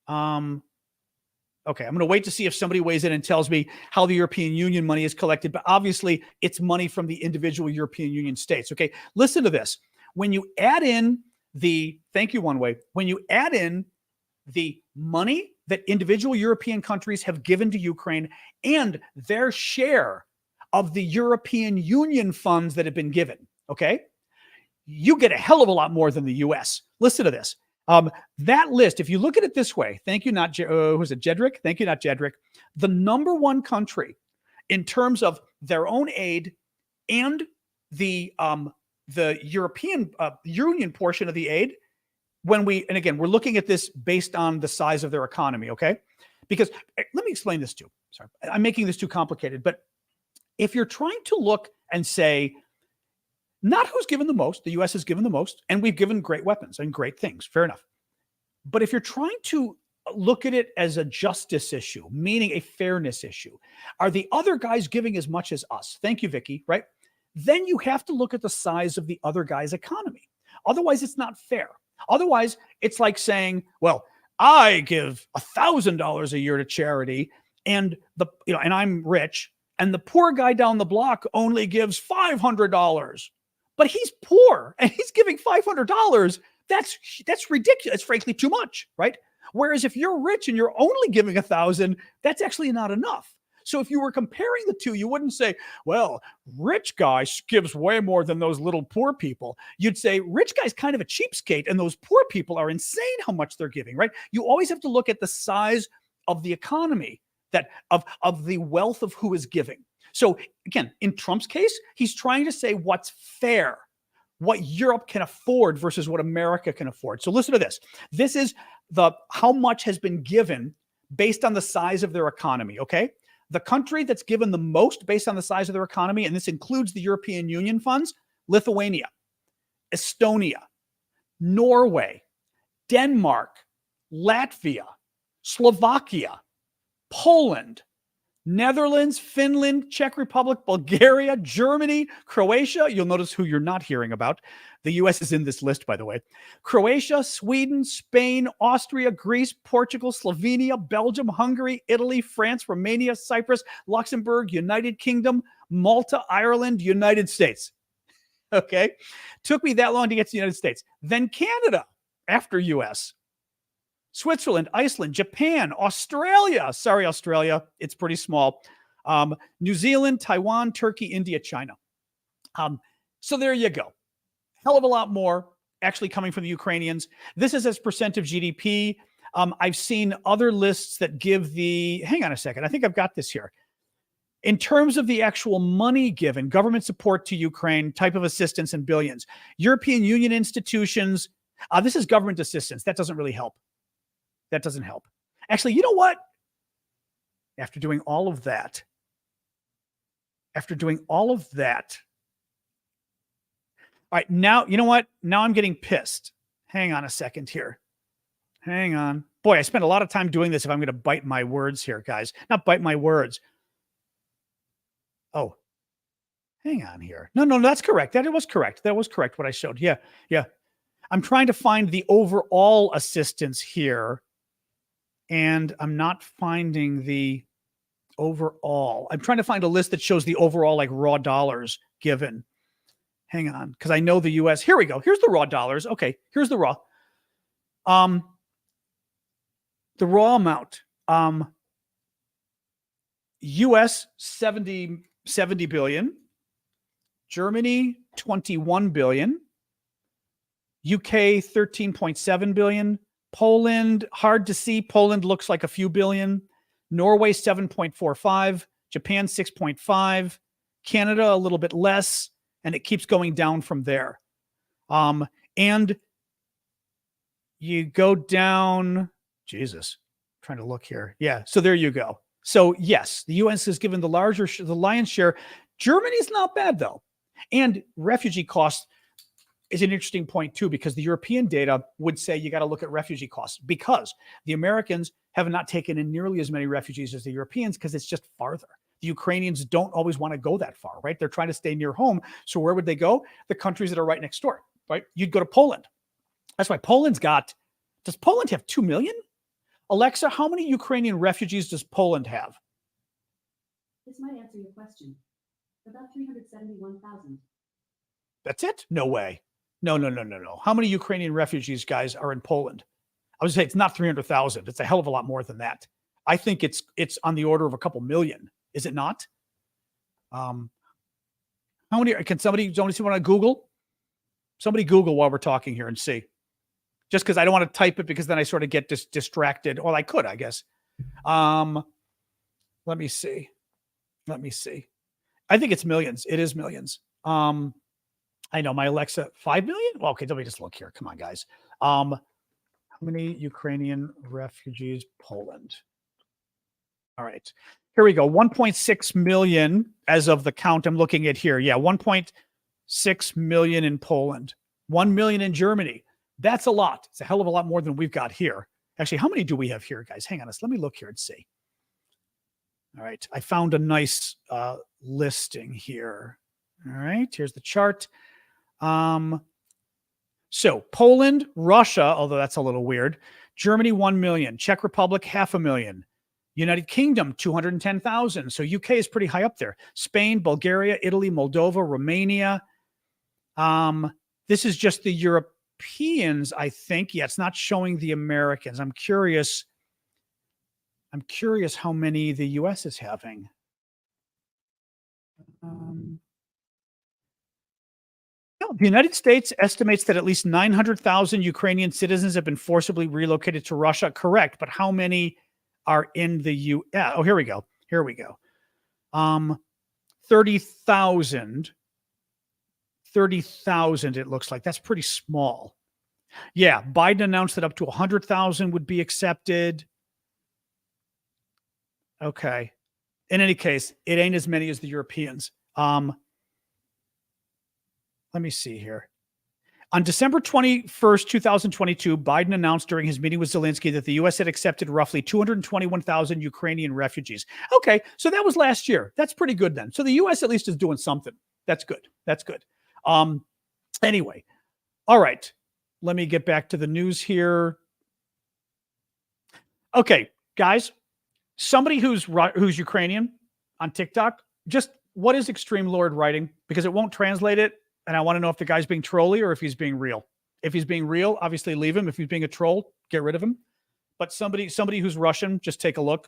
Okay, I'm going to wait to see if somebody weighs in and tells me how the European Union money is collected. But obviously, it's money from the individual European Union states. Okay, listen to this. When you add in thank you, One Way. When you add in the money that individual European countries have given to Ukraine and their share of the European Union funds that have been given, okay, you get a hell of a lot more than the U.S. Listen to this. That list, if you look at it this way, thank you, not who's it, Jedrick? Thank you, not Jedrick. The number one country in terms of their own aid and the European Union portion of the aid, and again, we're looking at this based on the size of their economy, okay? Because let me explain this too. Sorry, I'm making this too complicated, but if you're trying to look and say, not who's given the most, the U.S. has given the most, and we've given great weapons and great things, fair enough. But if you're trying to look at it as a justice issue, meaning a fairness issue, are the other guys giving as much as us? Thank you, Vicky, right? Then you have to look at the size of the other guy's economy. Otherwise, it's not fair. Otherwise, it's like saying, well, I give $1,000 a year to charity, and and I'm rich, and the poor guy down the block only gives $500. But he's poor and he's giving $500. That's ridiculous. It's frankly too much, right? Whereas if you're rich and you're only giving $1,000, that's actually not enough. So if you were comparing the two, you wouldn't say, well, rich guy gives way more than those little poor people. You'd say rich guy's kind of a cheapskate and those poor people are insane how much they're giving, right? You always have to look at the size of the economy, of the wealth of who is giving. So again, in Trump's case, he's trying to say what's fair, what Europe can afford versus what America can afford. So listen to this. This is how much has been given based on the size of their economy, okay? The country that's given the most based on the size of their economy, and this includes the European Union funds, Lithuania, Estonia, Norway, Denmark, Latvia, Slovakia, Poland, Netherlands, Finland, Czech Republic, Bulgaria, Germany, Croatia. You'll notice who you're not hearing about. The U.S. is in this list, by the way. Croatia, Sweden, Spain, Austria, Greece, Portugal, Slovenia, Belgium, Hungary, Italy, France, Romania, Cyprus, Luxembourg, United Kingdom, Malta, Ireland, United States. Okay? Took me that long to get to the United States. Then Canada after U.S., Switzerland, Iceland, Japan, Australia. Sorry, Australia. It's pretty small. New Zealand, Taiwan, Turkey, India, China. So there you go. Hell of a lot more actually coming from the Ukrainians. This is as percent of GDP. I've seen other lists that give hang on a second. I think I've got this here. In terms of the actual money given, government support to Ukraine, type of assistance in billions. European Union institutions, this is government assistance. That doesn't really help. That doesn't help. Actually, you know what? After doing all of that, all right, now, you know what? Now I'm getting pissed. Hang on a second here. Hang on. Boy, I spent a lot of time doing this if I'm going to bite my words here, guys. Not bite my words. Oh, hang on here. No, that's correct. That was correct. That was correct what I showed. Yeah. I'm trying to find the overall assistance here, and I'm not finding the overall. I'm trying to find a list that shows the overall, like, raw dollars given. Hang on, because I know the U.S. Here we go. Here's the raw dollars. Okay, here's the raw. The raw amount. U.S. 70 billion. Germany 21 billion. UK 13.7 billion. Poland, hard to see. Poland looks like a few billion. Norway 7.45. Japan 6.5. Canada a little bit less. And it keeps going down from there. And you go down, Jesus, I'm trying to look here. Yeah, so there you go. So yes, the U.S. has given the lion's share. Germany's not bad though. And refugee costs is an interesting point too, because the European data would say you got to look at refugee costs, because the Americans have not taken in nearly as many refugees as the Europeans, because it's just farther. The Ukrainians don't always want to go that far, right? They're trying to stay near home. So where would they go? The countries that are right next door, right? You'd go to Poland. That's why does Poland have 2 million? Alexa, how many Ukrainian refugees does Poland have? This might answer your question. About 371,000. That's it? No way. No. How many Ukrainian refugees, guys, are in Poland? I would say it's not 300,000. It's a hell of a lot more than that. I think it's on the order of a couple million. Is it not? How many? Can somebody see what I Google? Somebody Google while we're talking here and see. Just because I don't want to type it, because then I sort of get distracted. Well, I could, I guess. Let me see. I think it's millions. It is millions. I know my Alexa, 5 million? Well, okay, let me just look here. Come on, guys. How many Ukrainian refugees, Poland? All right. Here we go. 1.6 million as of the count I'm looking at here. Yeah, 1.6 million in Poland. 1 million in Germany. That's a lot. It's a hell of a lot more than we've got here. Actually, how many do we have here, guys? Hang on. Let me look here and see. All right. I found a nice listing here. All right. Here's the chart. So Poland, Russia, although that's a little weird. Germany, 1 million. Czech Republic, 500,000. United Kingdom, 210,000. So UK is pretty high up there. Spain, Bulgaria, Italy, Moldova, Romania. This is just the Europeans, I think. Yeah, it's not showing the Americans. I'm curious how many the US is having. The United States estimates that at least 900,000 Ukrainian citizens have been forcibly relocated to Russia. Correct. But how many are in the U.S.? Oh, here we go. 30,000. 30,000, it looks like. That's pretty small. Yeah, Biden announced that up to 100,000 would be accepted. Okay. In any case, it ain't as many as the Europeans. Let me see here. On December 21st, 2022, Biden announced during his meeting with Zelenskyy that the U.S. had accepted roughly 221,000 Ukrainian refugees. Okay, so that was last year. That's pretty good then. So the U.S. at least is doing something. That's good. Anyway, all right. Let me get back to the news here. Okay, guys, somebody who's Ukrainian on TikTok, just what is Extreme Lord writing? Because it won't translate it. And I want to know if the guy's being trolly or if he's being real. If he's being real, obviously leave him. If he's being a troll, get rid of him. But somebody who's Russian, just take a look.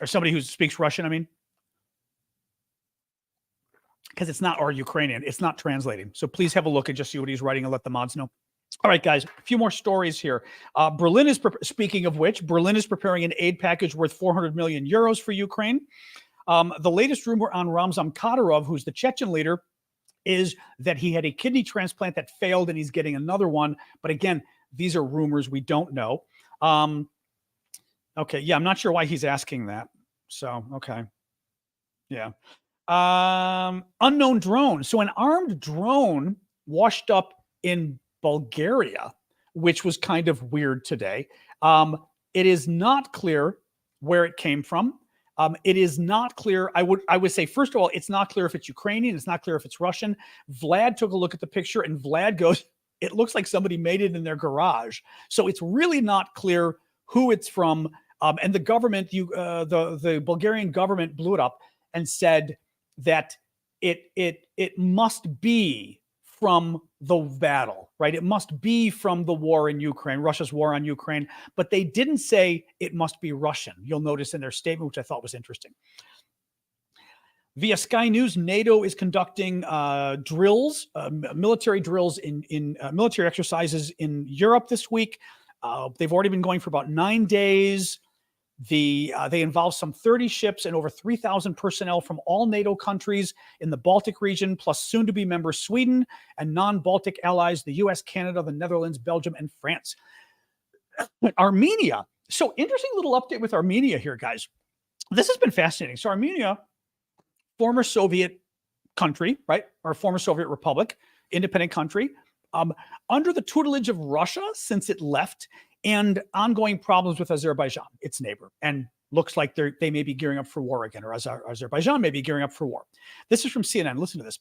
Or somebody who speaks Russian, I mean. Because it's not our Ukrainian. It's not translating. So please have a look and just see what he's writing and let the mods know. All right, guys, a few more stories here. Berlin is, speaking of which, Berlin is preparing an aid package worth 400 million euros for Ukraine. The latest rumor on Ramzan Kadyrov, who's the Chechen leader, is that he had a kidney transplant that failed and he's getting another one. But again, these are rumors. We don't know. Okay, yeah, I'm not sure why he's asking that. So, okay. Yeah. Unknown drone. So an armed drone washed up in Bulgaria, which was kind of weird today. It is not clear where it came from. It is not clear. I would say, first of all, it's not clear if it's Ukrainian. It's not clear if it's Russian. Vlad took a look at the picture and Vlad goes, it looks like somebody made it in their garage. So it's really not clear who it's from. And the government, the Bulgarian government blew it up and said that it must be from the battle, right? It must be from the war in Ukraine, Russia's war on Ukraine, but they didn't say it must be Russian. You'll notice in their statement, which I thought was interesting. Via Sky News, NATO is conducting drills, military drills in military exercises in Europe this week. They've already been going for about 9 days. They involve some 30 ships and over 3,000 personnel from all NATO countries in the Baltic region, plus soon-to-be member Sweden and non-Baltic allies, the US, Canada, the Netherlands, Belgium, and France. Armenia. So interesting little update with Armenia here, guys. This has been fascinating. So Armenia, former Soviet country, right? Or former Soviet republic, independent country, under the tutelage of Russia since it left, and ongoing problems with Azerbaijan, its neighbor, and looks like they may be gearing up for war again, or Azerbaijan may be gearing up for war. This is from CNN. Listen to this.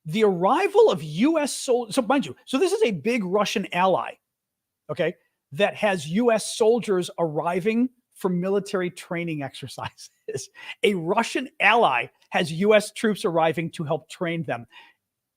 The arrival of U.S. soldiers, so mind you, so this is a big Russian ally, okay, that has U.S. soldiers arriving for military training exercises. A Russian ally has U.S. troops arriving to help train them.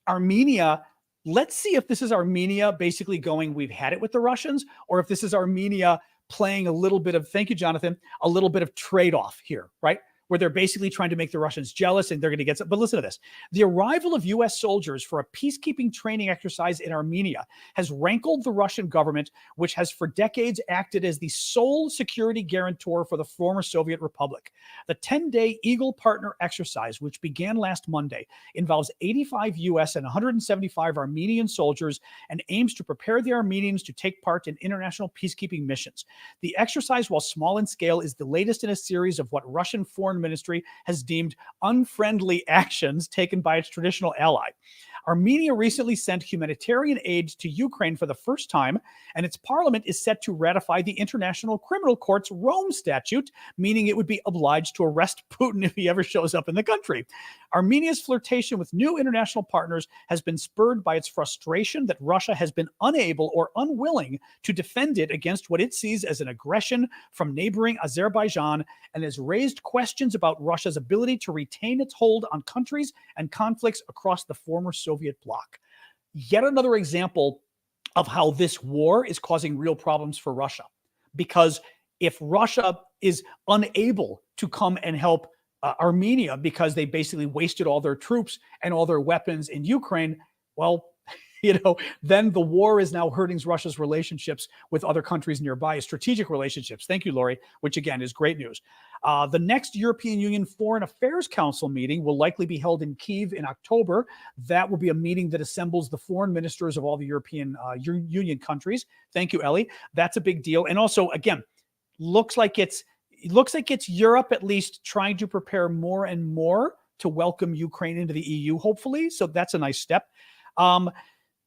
Armenia, let's see if this is Armenia basically going, we've had it with the Russians, or if this is Armenia playing a little bit of, thank you, Jonathan, a little bit of trade-off here, right? Where they're basically trying to make the Russians jealous and they're going to get some. But listen to this. The arrival of U.S. soldiers for a peacekeeping training exercise in Armenia has rankled the Russian government, which has for decades acted as the sole security guarantor for the former Soviet republic. The 10-day Eagle Partner exercise, which began last Monday, involves 85 U.S. and 175 Armenian soldiers and aims to prepare the Armenians to take part in international peacekeeping missions. The exercise, while small in scale, is the latest in a series of what Russian foreign ministry has deemed unfriendly actions taken by its traditional ally. Armenia recently sent humanitarian aid to Ukraine for the first time, and its parliament is set to ratify the International Criminal Court's Rome Statute, meaning it would be obliged to arrest Putin if he ever shows up in the country. Armenia's flirtation with new international partners has been spurred by its frustration that Russia has been unable or unwilling to defend it against what it sees as an aggression from neighboring Azerbaijan, and has raised questions about Russia's ability to retain its hold on countries and conflicts across the former Soviet bloc. Yet another example of how this war is causing real problems for Russia. Because if Russia is unable to come and help Armenia because they basically wasted all their troops and all their weapons in Ukraine, well, then the war is now hurting Russia's relationships with other countries nearby, strategic relationships. Thank you, Lori, which again is great news. The next European Union Foreign Affairs Council meeting will likely be held in Kyiv in October. That will be a meeting that assembles the foreign ministers of all the European Union countries. Thank you, Ellie. That's a big deal. And also, again, looks like it's Europe at least trying to prepare more and more to welcome Ukraine into the EU, hopefully. So that's a nice step.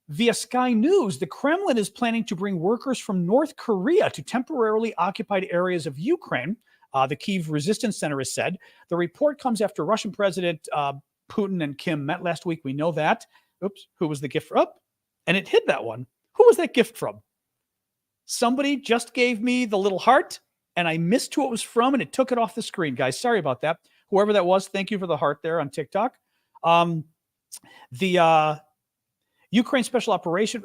Via Sky News, the Kremlin is planning to bring workers from North Korea to temporarily occupied areas of Ukraine. The Kyiv Resistance Center has said. The report comes after Russian President Putin and Kim met last week. We know that. Oops, who was the gift from? And it hid that one. Who was that gift from? Somebody just gave me the little heart, and I missed who it was from, and it took it off the screen, guys. Sorry about that. Whoever that was, thank you for the heart there on TikTok. The Ukraine Special Operation,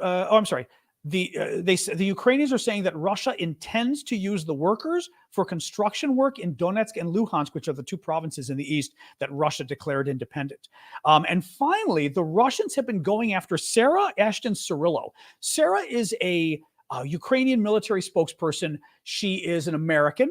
the Ukrainians are saying that Russia intends to use the workers for construction work in Donetsk and Luhansk, which are the two provinces in the east that Russia declared independent. And finally, the Russians have been going after Sarah Ashton Cirillo. Sarah is a Ukrainian military spokesperson. She is an American.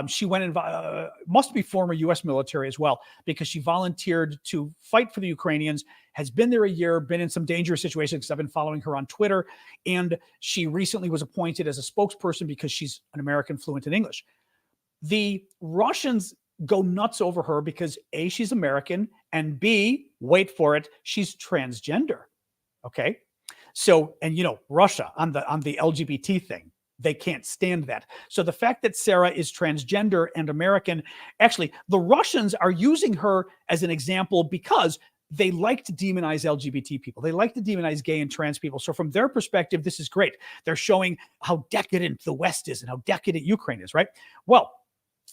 She went and must be former U.S. military as well, because she volunteered to fight for the Ukrainians, has been there a year, been in some dangerous situations because I've been following her on Twitter. And she recently was appointed as a spokesperson because she's an American fluent in English. The Russians go nuts over her because A, she's American, and B, wait for it, she's transgender. Okay. So, and Russia on the LGBT thing, they can't stand that. So the fact that Sarah is transgender and American, actually, the Russians are using her as an example because they like to demonize LGBT people. They like to demonize gay and trans people. So from their perspective, this is great. They're showing how decadent the West is and how decadent Ukraine is, right? Well,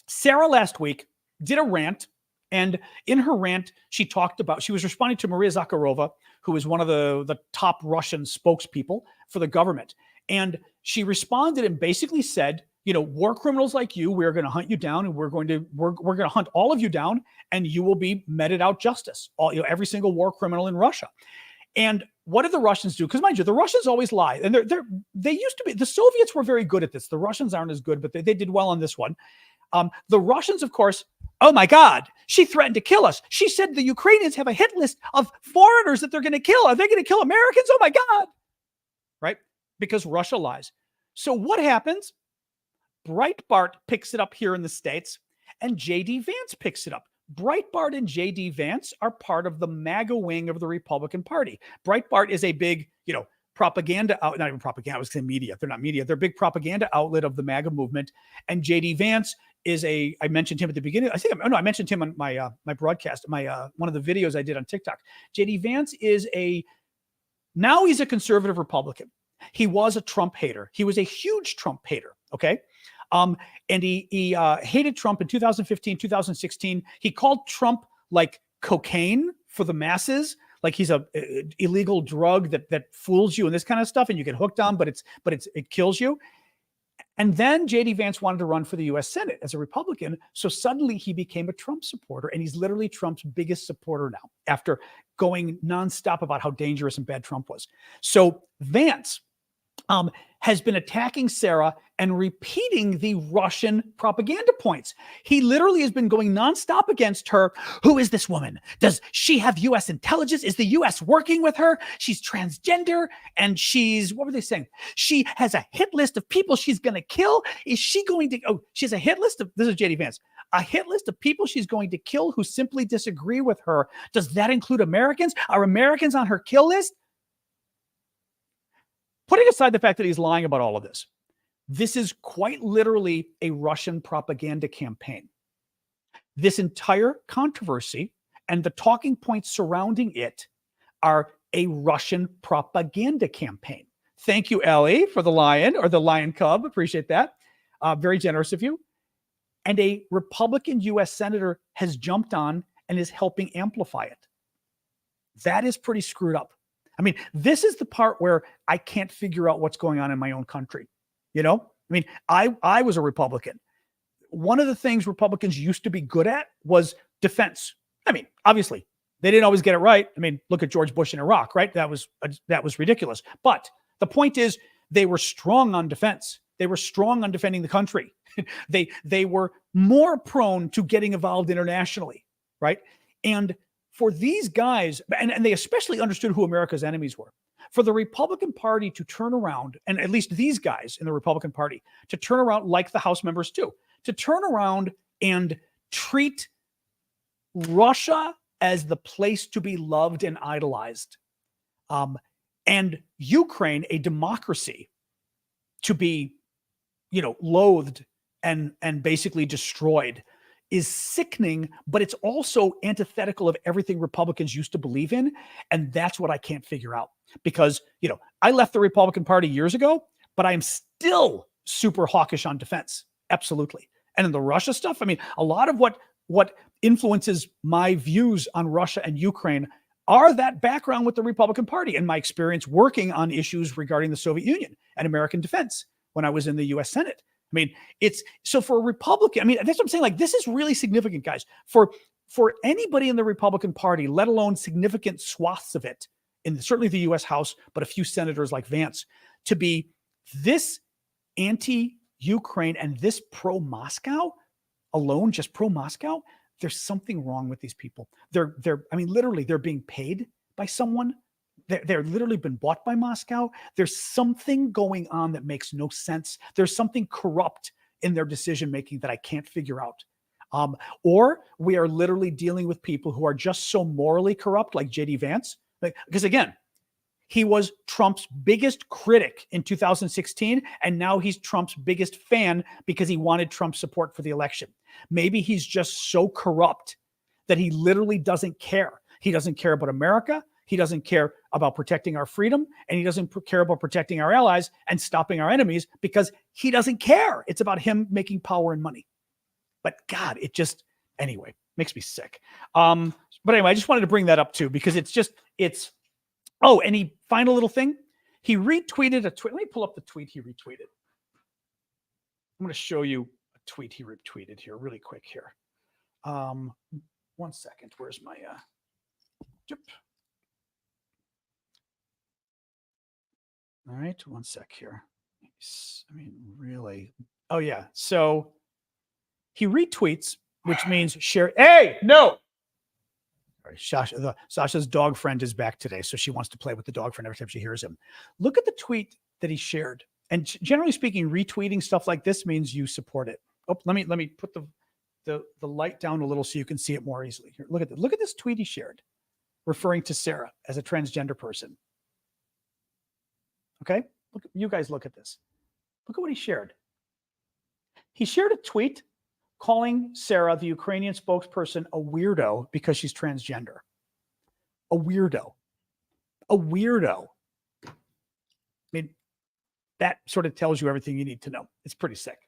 Sarah last week did a rant. And in her rant, she was responding to Maria Zakharova, who is one of the top Russian spokespeople for the government. And she responded and basically said, war criminals like you, we're going to hunt you down, and we're going to hunt all of you down, and you will be meted out justice. Every single war criminal in Russia. And what did the Russians do? Because mind you, the Russians always lie, and they used to be. The Soviets were very good at this. The Russians aren't as good, but they did well on this one. The Russians, of course. Oh my God, she threatened to kill us. She said the Ukrainians have a hit list of foreigners that they're going to kill. Are they going to kill Americans? Oh my God. Right? Because Russia lies. So what happens? Breitbart picks it up here in the States, and J.D. Vance picks it up. Breitbart and J.D. Vance are part of the MAGA wing of the Republican Party. Breitbart is a big, propaganda out, not even propaganda, I was saying media. They're not media. They're a big propaganda outlet of the MAGA movement. And J.D. Vance is I mentioned him at the beginning. I mentioned him on my my broadcast, one of the videos I did on TikTok. J.D. Vance now he's a conservative Republican. He was a Trump hater. He was a huge Trump hater. Okay. And he hated Trump in 2015, 2016. He called Trump like cocaine for the masses. Like he's a illegal drug that fools you and this kind of stuff, and you get hooked on, but it kills you. And then J.D. Vance wanted to run for the U.S. Senate as a Republican. So suddenly he became a Trump supporter, and he's literally Trump's biggest supporter now after going nonstop about how dangerous and bad Trump was. So Vance has been attacking Sarah and repeating the Russian propaganda points. He literally has been going nonstop against her. Who is this woman? Does she have U.S. intelligence? Is the U.S. working with her? She's transgender, and what were they saying? She has a hit list of people she's going to kill. Is she going to, she has a hit list of, this is J.D. Vance, a hit list of people she's going to kill who simply disagree with her. Does that include Americans? Are Americans on her kill list? Putting aside the fact that he's lying about all of this, this is quite literally a Russian propaganda campaign. This entire controversy and the talking points surrounding it are a Russian propaganda campaign. Thank you, Ellie, for the lion or the lion cub. Appreciate that. Very generous of you. And a Republican U.S. senator has jumped on and is helping amplify it. That is pretty screwed up. I mean, this is the part where I can't figure out what's going on in my own country. I was a Republican. One of the things Republicans used to be good at was defense. I mean, obviously, they didn't always get it right. I mean, look at George Bush in Iraq, right? That was ridiculous. But the point is, they were strong on defense. They were strong on defending the country. They were more prone to getting involved internationally, right? And for these guys, and they especially understood who America's enemies were, for the Republican Party to turn around, and at least these guys in the Republican Party, to turn around, like the House members too, to turn around and treat Russia as the place to be loved and idolized, and Ukraine, a democracy, to be, loathed and basically destroyed, is sickening, but it's also antithetical of everything Republicans used to believe in. And that's what I can't figure out, because, I left the Republican Party years ago, but I am still super hawkish on defense. Absolutely. And in the Russia stuff, I mean, a lot of what influences my views on Russia and Ukraine are that background with the Republican Party and my experience working on issues regarding the Soviet Union and American defense when I was in the US Senate. I mean, it's so for a Republican, I mean, that's what I'm saying. Like, this is really significant, guys, for anybody in the Republican Party, let alone significant swaths of it in certainly the US House, but a few senators like Vance, to be this anti-Ukraine and this pro-Moscow alone, just pro-Moscow. There's something wrong with these people. I mean, literally, they're being paid by someone. They're literally been bought by Moscow. There's something going on that makes no sense. There's something corrupt in their decision-making that I can't figure out. Or we are literally dealing with people who are just so morally corrupt, like J.D. Vance. Because again, he was Trump's biggest critic in 2016, and now he's Trump's biggest fan because he wanted Trump's support for the election. Maybe he's just so corrupt that he literally doesn't care. He doesn't care about America. He doesn't care about protecting our freedom, and he doesn't care about protecting our allies and stopping our enemies because he doesn't care. It's about him making power and money. But God, it just, anyway, makes me sick. But anyway, I just wanted to bring that up too, because oh, and he, final little thing, he retweeted a tweet. Let me pull up the tweet he retweeted. I'm going to show you a tweet he retweeted here really quick here. 1 second. Where's my, all right, 1 sec here. I mean, really. Oh yeah. So he retweets, which means share. Hey, no. Sasha's dog friend is back today, so she wants to play with the dog friend every time she hears him. Look at the tweet that he shared. And generally speaking, retweeting stuff like this means you support it. Oh, let me put the light down a little so you can see it more easily. Here, look at this. Look at this tweet he shared, referring to Sarah as a transgender person. Okay, look, you guys look at this. Look at what he shared. He shared a tweet calling Sarah, the Ukrainian spokesperson, a weirdo because she's transgender. A weirdo. A weirdo. I mean, that sort of tells you everything you need to know. It's pretty sick.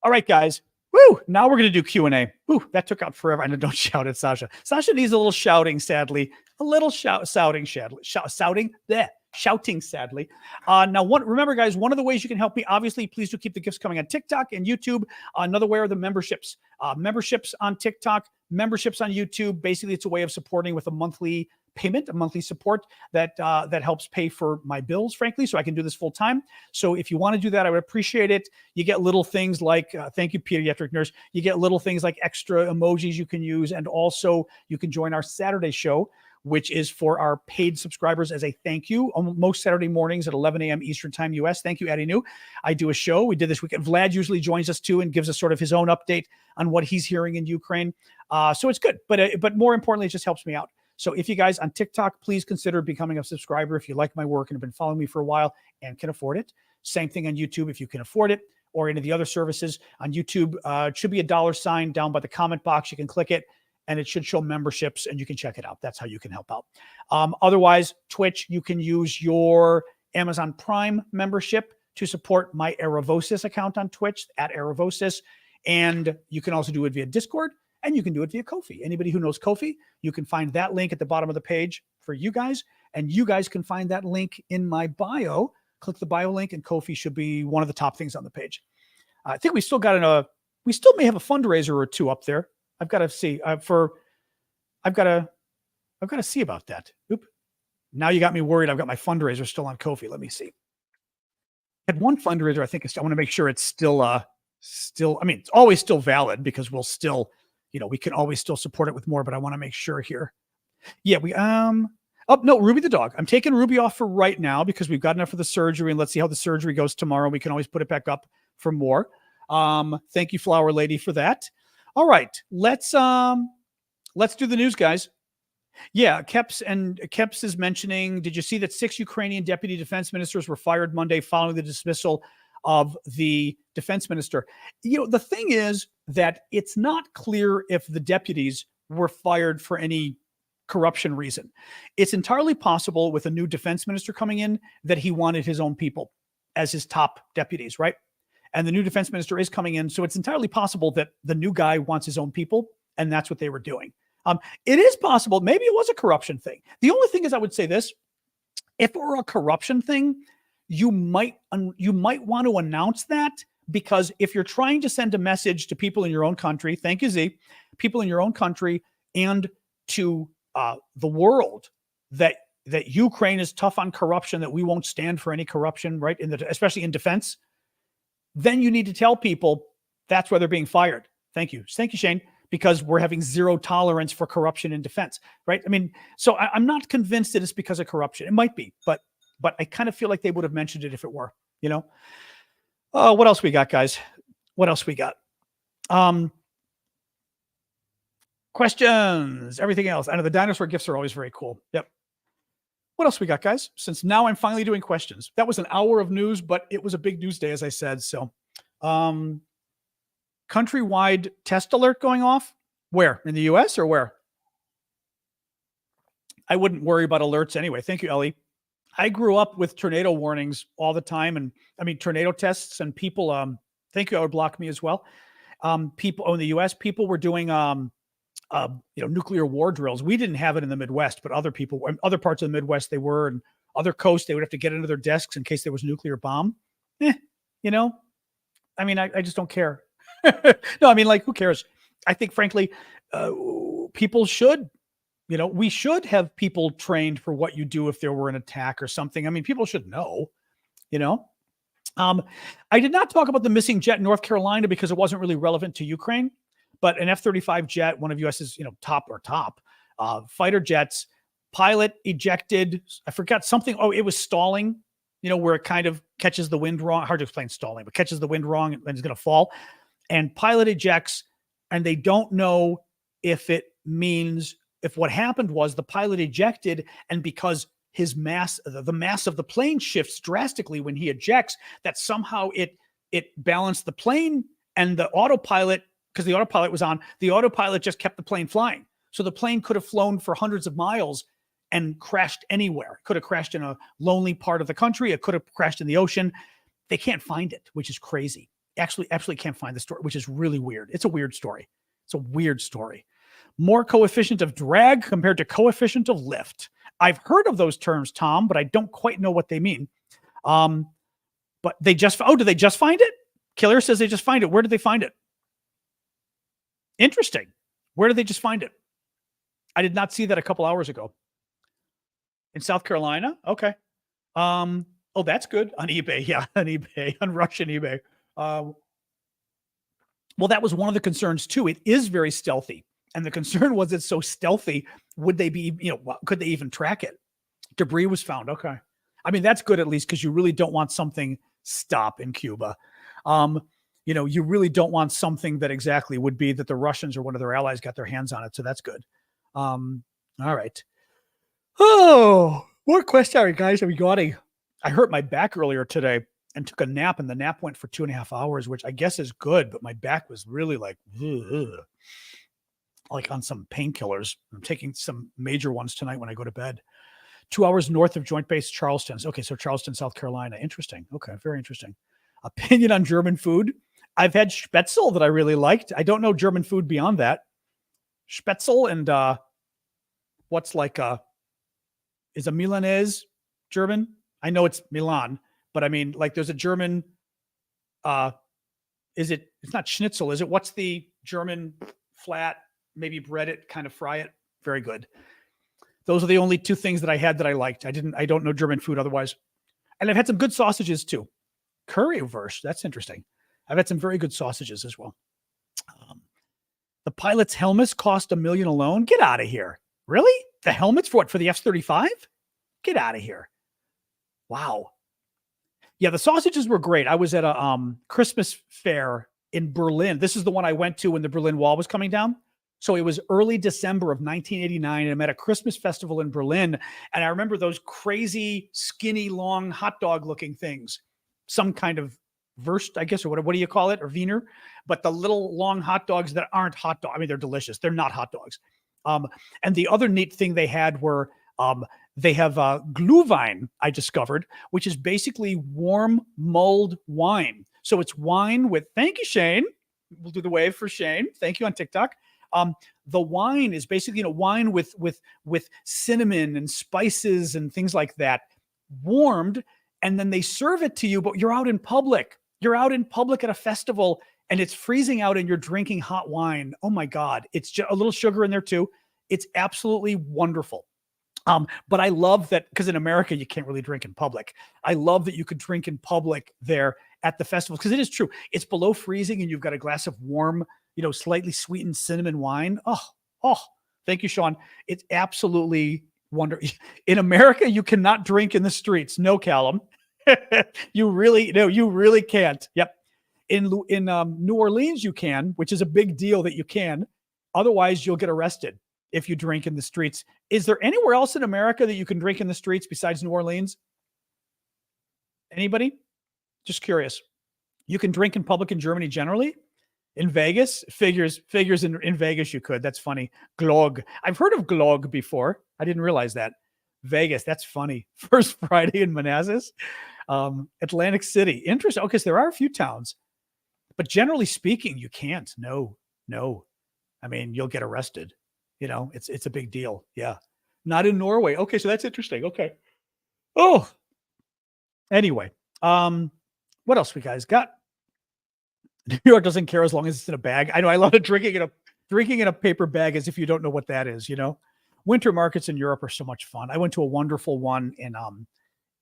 All right, guys. Woo! Now we're going to do Q&A. Woo! That took out forever. I know, don't shout at Sasha. Sasha needs a little shouting, sadly. A little shouting, sadly. Now, remember, guys, one of the ways you can help me, obviously, please do keep the gifts coming on TikTok and YouTube. Another way are the memberships. Memberships on TikTok, memberships on YouTube. Basically, it's a way of supporting with a monthly payment, a monthly support that helps pay for my bills, frankly, so I can do this full time. So if you want to do that, I would appreciate it. You get little things like, thank you, pediatric nurse. You get little things like extra emojis you can use. And also you can join our Saturday show, which is for our paid subscribers as a thank you. Most Saturday mornings at 11 a.m. Eastern time, US. Thank you, Addie New. I do a show. We did this weekend. Vlad usually joins us too and gives us sort of his own update on what he's hearing in Ukraine. So it's good, but more importantly, it just helps me out. So if you guys on TikTok, please consider becoming a subscriber if you like my work and have been following me for a while and can afford it. Same thing on YouTube if you can afford it, or any of the other services. On YouTube, it should be a $sign down by the comment box. You can click it, and it should show memberships, and you can check it out. That's how you can help out. Otherwise, Twitch, you can use your Amazon Prime membership to support my Aravosis account on Twitch, at Aravosis. And you can also do it via Discord, and you can do it via Ko-fi. Anybody who knows Ko-fi, you can find that link at the bottom of the page for you guys, and you guys can find that link in my bio. Click the bio link, and Ko-fi should be one of the top things on the page. I think we still may have a fundraiser or two up there. I've got to see I've got to see about that. Oop. Now you got me worried. I've got my fundraiser still on Ko-fi. Let me see. I had one fundraiser. I think I want to make sure it's still, I mean, it's always still valid because we'll still, we can always still support it with more, but I want to make sure here. Yeah, no, Ruby the dog. I'm taking Ruby off for right now because we've got enough for the surgery, and let's see how the surgery goes tomorrow. We can always put it back up for more. Thank you, Flower Lady, for that. All right, let's do the news, guys. Yeah, Keps is mentioning, did you see that 6 Ukrainian deputy defense ministers were fired Monday following the dismissal of the defense minister? The thing is that it's not clear if the deputies were fired for any corruption reason. It's entirely possible with a new defense minister coming in that he wanted his own people as his top deputies, right? And the new defense minister is coming in. So it's entirely possible that the new guy wants his own people, and that's what they were doing. It is possible. Maybe it was a corruption thing. The only thing is, I would say this: if it were a corruption thing, you might want to announce that, because if you're trying to send a message to people in your own country, thank you, Z, people in your own country, and to the world that Ukraine is tough on corruption, that we won't stand for any corruption, right? Especially in defense, then you need to tell people that's why they're being fired. Thank you, Shane. Because we're having zero tolerance for corruption in defense, right? I mean, so I'm not convinced that it's because of corruption. It might be, but I kind of feel like they would have mentioned it if it were, you know? Oh, what else we got, guys? What else we got? Questions, everything else. I know the dinosaur gifts are always very cool. Yep. What else we got, guys? Since now I'm finally doing questions. That was an hour of news, but it was a big news day, as I said. So, countrywide test alert going off? Where? In the US or where? I wouldn't worry about alerts anyway. Thank you, Ellie. I grew up with tornado warnings all the time. And I mean, tornado tests, and people, thank you, I would block me as well. People in the US, people were doing, nuclear war drills. We didn't have it in the Midwest, but other people, other parts of the Midwest, they were, and other coasts, they would have to get into their desks in case there was a nuclear bomb. I mean, I just don't care. No, I mean, like, who cares? I think, frankly, people should, we should have people trained for what you do if there were an attack or something. I mean, people should know, I did not talk about the missing jet in North Carolina because it wasn't really relevant to Ukraine, but an F-35 jet, one of US's, top fighter jets, pilot ejected. I forgot something. Oh, it was stalling, where it kind of catches the wind wrong. Hard to explain stalling, but catches the wind wrong and is going to fall. And pilot ejects, and they don't know if what happened was the pilot ejected, and because his mass, the mass of the plane shifts drastically when he ejects, that somehow it balanced the plane, and the autopilot, because the autopilot was on, the autopilot just kept the plane flying. So the plane could have flown for hundreds of miles and crashed anywhere. It could have crashed in a lonely part of the country. It could have crashed in the ocean. They can't find it, which is crazy. Absolutely can't find the story, which is really weird. It's a weird story. More coefficient of drag compared to coefficient of lift. I've heard of those terms, Tom, but I don't quite know what they mean. But did they just find it? Killer says they just find it. Where did they find it? Interesting. Where did they just find it? I did not see that a couple hours ago. In South Carolina? Okay. Oh, that's good. On eBay. Yeah, on eBay, on Russian eBay. Well, that was one of the concerns too. It is very stealthy. And the concern was it's so stealthy. Would they be, could they even track it? Debris was found. Okay. I mean, that's good at least, because you really don't want something stop in Cuba. You really don't want something that exactly would be that the Russians or one of their allies got their hands on it. So that's good. All right. Oh, more questions. All right, guys. I hurt my back earlier today and took a nap, and the nap went for 2.5 hours, which I guess is good, but my back was really like on some painkillers. I'm taking some major ones tonight when I go to bed. 2 hours north of Joint Base Charleston. Okay, so Charleston, South Carolina. Interesting. Okay, very interesting. Opinion on German food. I've had Spätzle that I really liked. I don't know German food beyond that. Spätzle and is a Milanese German? I know it's Milan. But I mean, like, there's a German, it's not schnitzel, is it? What's the German flat, maybe bread it, kind of fry it? Very good. Those are the only two things that I had that I liked. I don't know German food otherwise. And I've had some good sausages too. Currywurst, that's interesting. I've had some very good sausages as well. The pilot's helmets cost $1 million alone. Get out of here. Really? The helmets for what? For the F-35? Get out of here. Wow. Yeah, the sausages were great. I was at a Christmas fair in Berlin. This is the one I went to when the Berlin Wall was coming down. So it was early December of 1989, and I'm at a Christmas festival in Berlin. And I remember those crazy, skinny, long hot dog looking things. Some kind of Wurst, I guess, or what do you call it? Or Wiener. But the little long hot dogs that aren't hot dogs. I mean, they're delicious. They're not hot dogs. And the other neat thing they had were they have Glühwein, I discovered, which is basically warm mulled wine. So it's wine with, thank you, Shane. We'll do the wave for Shane. Thank you on TikTok. The wine is basically, wine with cinnamon and spices and things like that, warmed, and then they serve it to you, but you're out in public. You're out in public at a festival and it's freezing out and you're drinking hot wine. Oh my God. It's just a little sugar in there too. It's absolutely wonderful. But I love that because in America, you can't really drink in public. I love that you could drink in public there at the festival because it is true. It's below freezing and you've got a glass of warm, slightly sweetened cinnamon wine. Oh, thank you, Sean. It's absolutely wonderful. In America, you cannot drink in the streets. No, Callum. You really can't. Yep. In New Orleans, you can, which is a big deal that you can. Otherwise, you'll get arrested if you drink in the streets. Is there anywhere else in America that you can drink in the streets besides New Orleans? Anybody? Just curious. You can drink in public in Germany generally. In Vegas, figures in Vegas you could. That's funny. Glog. I've heard of Glog before. I didn't realize that. Vegas, that's funny. First Friday in Manassas. Atlantic City. Interesting. Okay, so there are a few towns. But generally speaking, you can't. No. I mean, you'll get arrested. It's a big deal. Yeah. Not in Norway. Okay, so that's interesting. Okay. Oh. Anyway, what else we guys got? New York doesn't care as long as it's in a bag. I know I love it drinking in a paper bag as if you don't know what that is, Winter markets in Europe are so much fun. I went to a wonderful one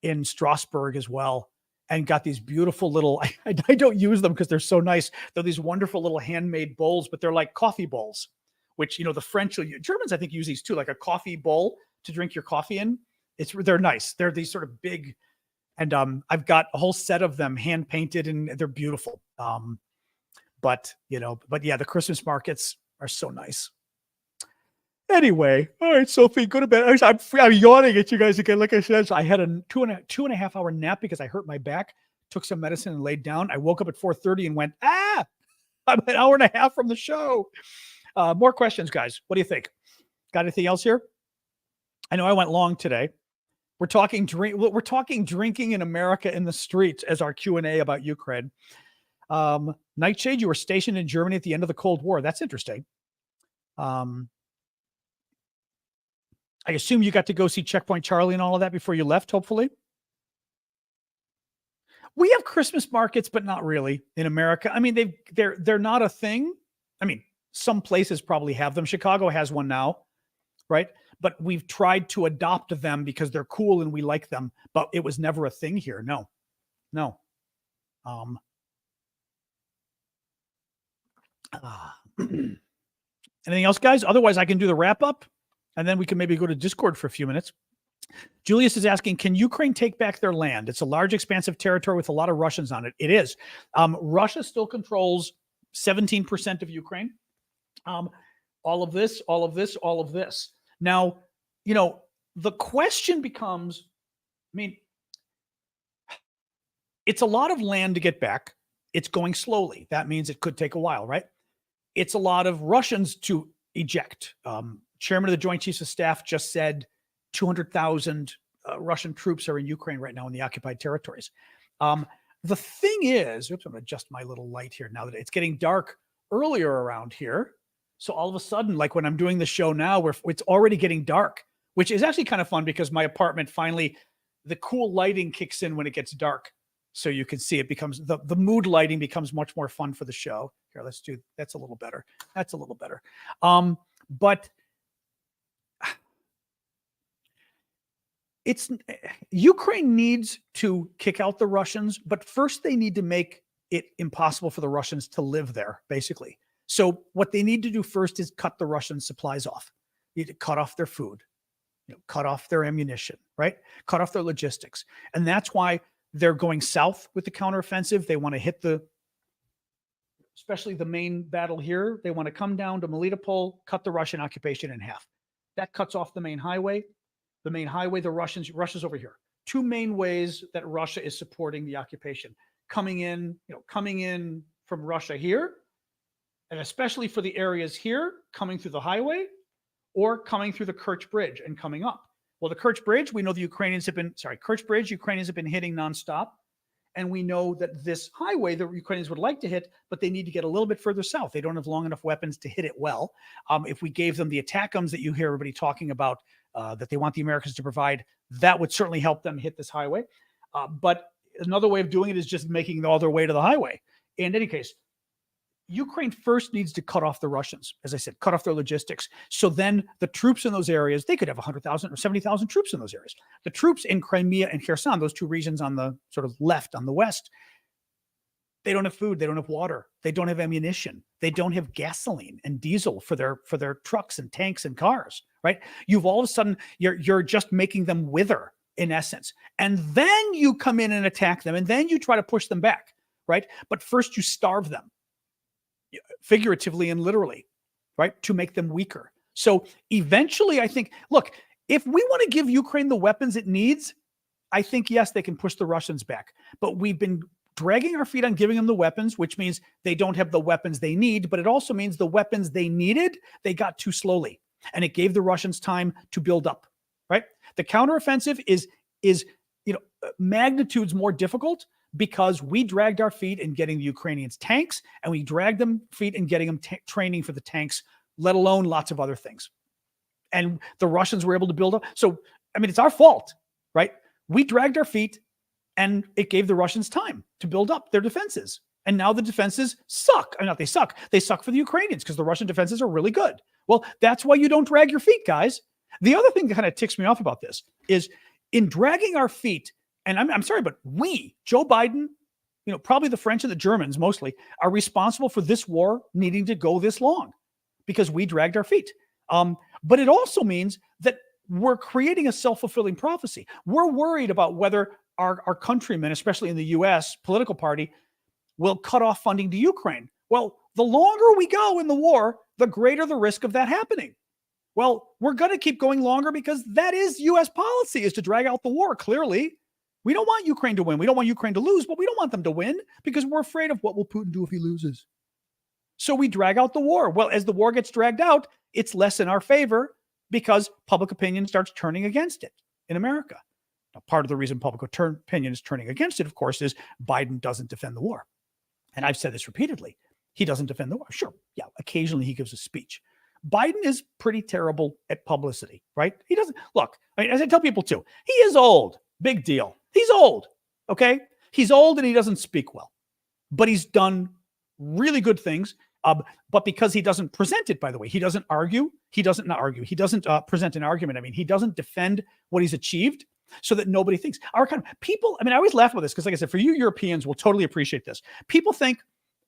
in Strasbourg as well and got these beautiful little, I don't use them because they're so nice. They're these wonderful little handmade bowls, but they're like coffee bowls, which, the French, Germans, I think use these too, like a coffee bowl to drink your coffee in. They're nice. They're these sort of big, and I've got a whole set of them hand painted and they're beautiful. But yeah, the Christmas markets are so nice. Anyway, all right, Sophie, go to bed. I'm yawning at you guys again. Like I said, so I had a two and a half hour nap because I hurt my back, took some medicine and laid down. I woke up at 4:30 and went, I'm an hour and a half from the show. More questions, guys. What do you think? Got anything else here? I know I went long today. We're talking drinking in America in the streets as our Q&A about Ukraine. Nightshade, you were stationed in Germany at the end of the Cold War. That's interesting. I assume you got to go see Checkpoint Charlie and all of that before you left, hopefully. We have Christmas markets, but not really in America. I mean, they're not a thing. I mean, some places probably have them. Chicago has one now, right? But we've tried to adopt them because they're cool and we like them, but it was never a thing here. No. Anything else, guys? Otherwise, I can do the wrap up and then we can maybe go to Discord for a few minutes. Julius is asking, can Ukraine take back their land? It's a large, expansive territory with a lot of Russians on it. It is. Russia still controls 17% of Ukraine. All of this. Now, the question becomes, it's a lot of land to get back. It's going slowly. That means it could take a while, right? It's a lot of Russians to eject. Chairman of the Joint Chiefs of Staff just said 200,000 Russian troops are in Ukraine right now in the occupied territories. The thing is, I'm going to adjust my little light here now that it's getting dark earlier around here. So all of a sudden, like when I'm doing the show now, it's already getting dark, which is actually kind of fun because my apartment finally, the cool lighting kicks in when it gets dark. So you can see it becomes, the mood lighting becomes much more fun for the show. Here, that's a little better. That's a little better. But Ukraine needs to kick out the Russians, but first they need to make it impossible for the Russians to live there, basically. So what they need to do first is cut the Russian supplies off. You need to cut off their food, cut off their ammunition, right? Cut off their logistics. And that's why they're going south with the counteroffensive. They want to hit especially the main battle here. They want to come down to Melitopol, cut the Russian occupation in half. That cuts off the main highway. Russia's over here. Two main ways that Russia is supporting the occupation. Coming in from Russia here, and especially for the areas here, coming through the highway, or coming through the Kerch Bridge and coming up. Well, the Kerch Bridge, we know Ukrainians have been hitting nonstop. And we know that this highway, the Ukrainians would like to hit, but they need to get a little bit further south. They don't have long enough weapons to hit it well. If we gave them the ATACMS that you hear everybody talking about, that they want the Americans to provide, that would certainly help them hit this highway. But another way of doing it is just making all their way to the highway. In any case, Ukraine first needs to cut off the Russians, as I said, cut off their logistics. So then the troops in those areas, they could have 100,000 or 70,000 troops in those areas. The troops in Crimea and Kherson, those two regions on the sort of left, on the west, they don't have food, they don't have water, they don't have ammunition, they don't have gasoline and diesel for their trucks and tanks and cars, right? You've all of a sudden, you're just making them wither, in essence. And then you come in and attack them, and then you try to push them back, right? But first you starve them, figuratively and literally, right? To make them weaker. So eventually, I think, look, if we want to give Ukraine the weapons it needs, I think, yes, they can push the Russians back. But we've been dragging our feet on giving them the weapons, which means they don't have the weapons they need. But it also means the weapons they needed, they got too slowly. And it gave the Russians time to build up, right? The counteroffensive is magnitudes more difficult, because we dragged our feet in getting the Ukrainians tanks, and we dragged them feet in getting them training for the tanks, let alone lots of other things. And the Russians were able to build up. So, I mean, it's our fault, right? We dragged our feet, and it gave the Russians time to build up their defenses. And now the defenses suck. I mean, not they suck. They suck for the Ukrainians because the Russian defenses are really good. Well, that's why you don't drag your feet, guys. The other thing that kind of ticks me off about this is in dragging our feet, and I'm sorry, but we, Joe Biden, probably the French and the Germans mostly, are responsible for this war needing to go this long because we dragged our feet. But it also means that we're creating a self-fulfilling prophecy. We're worried about whether our countrymen, especially in the U.S. political party, will cut off funding to Ukraine. Well, the longer we go in the war, the greater the risk of that happening. Well, we're going to keep going longer because that is U.S. policy, is to drag out the war, clearly. We don't want Ukraine to win. We don't want Ukraine to lose, but we don't want them to win because we're afraid of what will Putin do if he loses. So we drag out the war. Well, as the war gets dragged out, it's less in our favor because public opinion starts turning against it in America. Now, part of the reason public opinion is turning against it, of course, is Biden doesn't defend the war. And I've said this repeatedly. He doesn't defend the war. Sure. Yeah. Occasionally he gives a speech. Biden is pretty terrible at publicity, right? He doesn't look, I mean, as I tell people too, he is old. Big deal. He's old. Okay. He's old and he doesn't speak well, but he's done really good things. But because he doesn't present it, by the way, he doesn't argue. He doesn't present an argument. I mean, he doesn't defend what he's achieved so that nobody thinks our kind of people. I mean, I always laugh about this because, like I said, for you Europeans will totally appreciate this. People think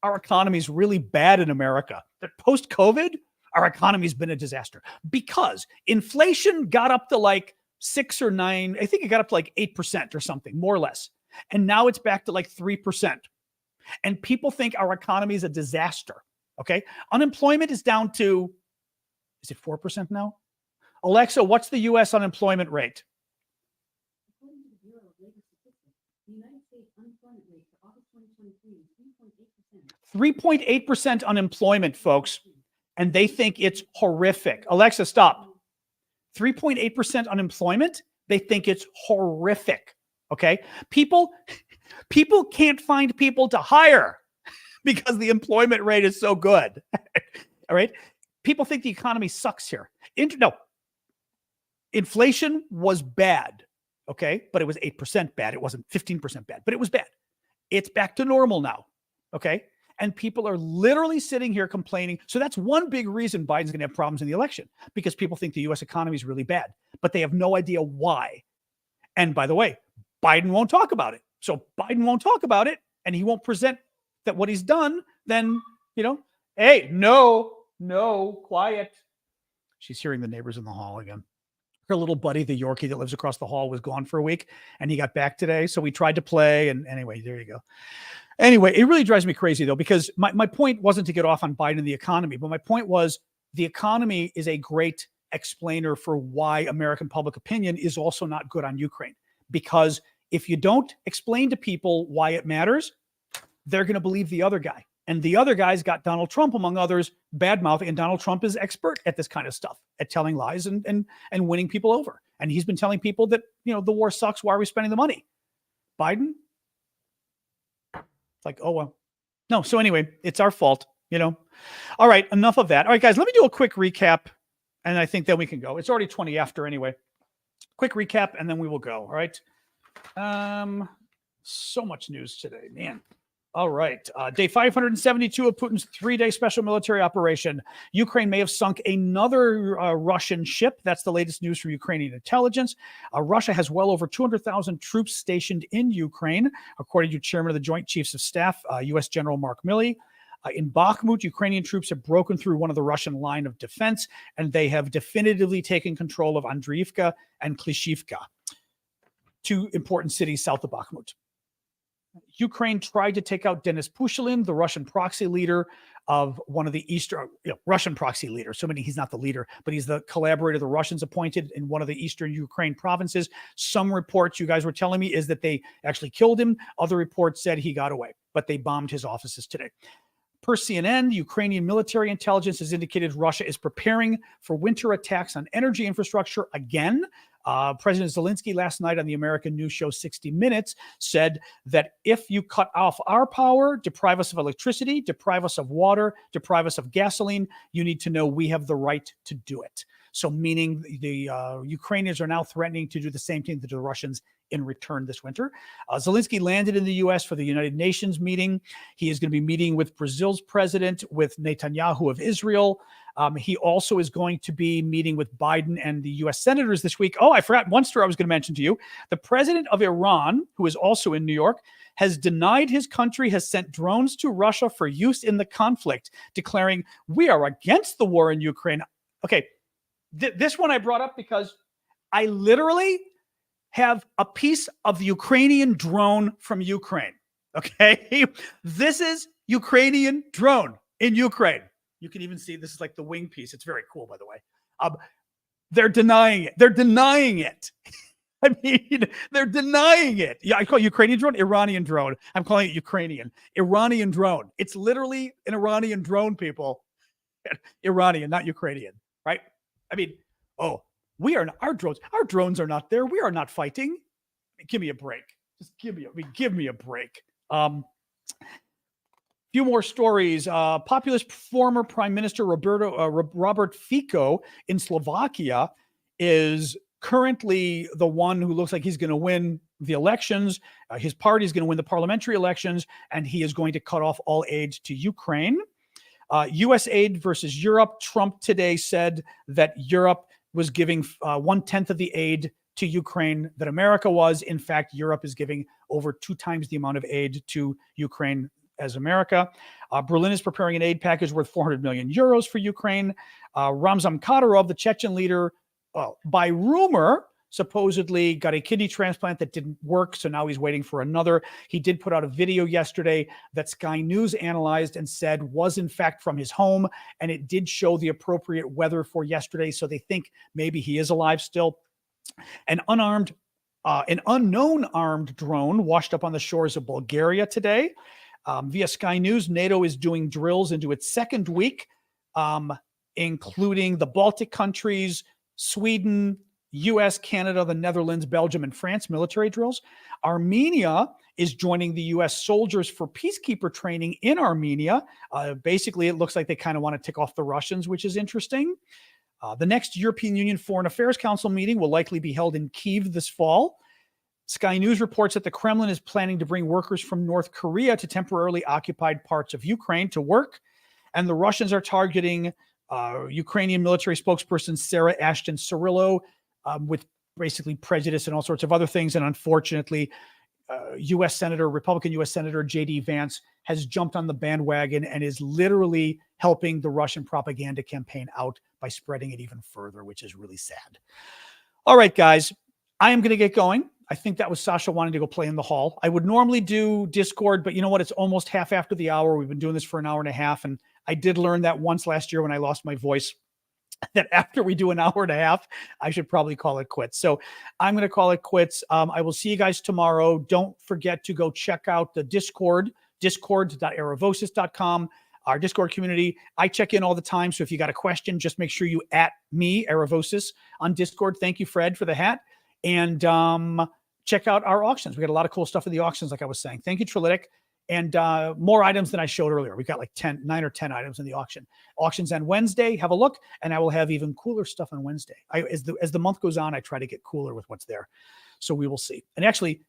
our economy is really bad in America, that post-COVID, our economy has been a disaster because inflation got up to like 6 or 9. I think it got up to like 8% or something, more or less. And now it's back to like 3%. And people think our economy is a disaster. Okay. Unemployment is down to, is it 4% now? Alexa, what's the U.S. unemployment rate? According to the Bureau of Labor Statistics, the United States unemployment rate for August 2023 is 3.8%. 3.8% unemployment, folks. And they think it's horrific. Alexa, stop. 3.8% unemployment. They think it's horrific. Okay. People can't find people to hire because the employment rate is so good. All right. People think the economy sucks here. No. Inflation was bad. Okay. But it was 8% bad. It wasn't 15% bad, but it was bad. It's back to normal now. Okay. And people are literally sitting here complaining. So that's one big reason Biden's going to have problems in the election, because people think the U.S. economy is really bad, but they have no idea why. And by the way, Biden won't talk about it. So Biden won't talk about it and he won't present that what he's done. Then, hey, no, quiet. She's hearing the neighbors in the hall again. Her little buddy, the Yorkie that lives across the hall, was gone for a week and he got back today. So we tried to play. And anyway, there you go. Anyway, it really drives me crazy, though, because my point wasn't to get off on Biden and the economy, but my point was the economy is a great explainer for why American public opinion is also not good on Ukraine. Because if you don't explain to people why it matters, they're going to believe the other guy. And the other guy's got Donald Trump, among others, bad-mouthing. And Donald Trump is expert at this kind of stuff, at telling lies and winning people over. And he's been telling people that, the war sucks. Why are we spending the money? Biden, It's like, oh, well. No. So anyway, it's our fault, you know. All right. Enough of that. All right, guys, let me do a quick recap. And I think then we can go. It's already 20 after anyway. Quick recap, and then we will go. All right. So much news today, man. All right. Day 572 of Putin's 3-day special military operation. Ukraine may have sunk another Russian ship. That's the latest news from Ukrainian intelligence. Russia has well over 200,000 troops stationed in Ukraine, according to Chairman of the Joint Chiefs of Staff, U.S. General Mark Milley. In Bakhmut, Ukrainian troops have broken through one of the Russian line of defense, and they have definitively taken control of Andriivka and Klishivka, two important cities south of Bakhmut. Ukraine tried to take out Denis Pushilin, the Russian proxy leader of one of the Eastern, Russian proxy leader. So many, he's not the leader, but he's the collaborator the Russians appointed in one of the Eastern Ukraine provinces. Some reports you guys were telling me is that they actually killed him. Other reports said he got away, but they bombed his offices today. Per CNN, Ukrainian military intelligence has indicated Russia is preparing for winter attacks on energy infrastructure again. President Zelenskyy last night on the American news show 60 Minutes said that if you cut off our power, deprive us of electricity, deprive us of water, deprive us of gasoline, you need to know we have the right to do it. So meaning the Ukrainians are now threatening to do the same thing to the Russians in return this winter. Zelenskyy landed in the U.S. for the United Nations meeting. He is going to be meeting with Brazil's president, with Netanyahu of Israel. He also is going to be meeting with Biden and the U.S. senators this week. Oh, I forgot one story I was going to mention to you. The president of Iran, who is also in New York, has denied his country has sent drones to Russia for use in the conflict, declaring, "We are against the war in Ukraine." Okay, this one I brought up because I literally have a piece of the Ukrainian drone from Ukraine. Okay, this is Ukrainian drone in Ukraine. You can even see this is like the wing piece. It's very cool, by the way. They're denying it. They're denying it. I mean, they're denying it. Yeah, I call it Ukrainian drone, Iranian drone. I'm calling it Ukrainian. Iranian drone. It's literally an Iranian drone, people. Iranian, not Ukrainian, right? I mean, we are our drones are not there. We are not fighting. Give me a break. Just give me a break. Few more stories. Populist former Prime Minister Robert Fico in Slovakia is currently the one who looks like he's going to win the elections. His party is going to win the parliamentary elections, and he is going to cut off all aid to Ukraine. U.S. aid versus Europe. Trump today said that Europe was giving 1/10 of the aid to Ukraine that America was. In fact, Europe is giving over 2 times the amount of aid to Ukraine as America. Berlin is preparing an aid package worth 400 million euros for Ukraine. Ramzan Kadyrov, the Chechen leader, by rumor, supposedly got a kidney transplant that didn't work, so now he's waiting for another. He did put out a video yesterday that Sky News analyzed and said was in fact from his home, and it did show the appropriate weather for yesterday, so they think maybe he is alive still. An unknown armed drone washed up on the shores of Bulgaria today. Via Sky News, NATO is doing drills into its second week, including the Baltic countries, Sweden, U.S., Canada, the Netherlands, Belgium, and France military drills. Armenia is joining the U.S. soldiers for peacekeeper training in Armenia. Basically, it looks like they kind of want to tick off the Russians, which is interesting. The next European Union Foreign Affairs Council meeting will likely be held in Kyiv this fall. Sky News reports that the Kremlin is planning to bring workers from North Korea to temporarily occupied parts of Ukraine to work. And the Russians are targeting Ukrainian military spokesperson Sarah Ashton Cirillo with basically prejudice and all sorts of other things. And unfortunately, Republican U.S. Senator J.D. Vance has jumped on the bandwagon and is literally helping the Russian propaganda campaign out by spreading it even further, which is really sad. All right, guys, I am going to get going. I think that was Sasha wanting to go play in the hall. I would normally do Discord, but you know what? It's almost half after the hour. We've been doing this for an hour and a half, and I did learn that once last year when I lost my voice, that after we do an hour and a half, I should probably call it quits. So I'm going to call it quits. I will see you guys tomorrow. Don't forget to go check out the Discord, discord.aravosis.com, our Discord community. I check in all the time. So if you got a question, just make sure you @ me, Aravosis, on Discord. Thank you, Fred, for the hat. And check out our auctions. We got a lot of cool stuff in the auctions, like I was saying. Thank you, Trilytic. and more items than I showed earlier. We've got like 9 or 10 items in the auction. Auctions end Wednesday. Have a look, and I will have even cooler stuff on Wednesday. As the month goes on, I try to get cooler with what's there. So we will see. And actually,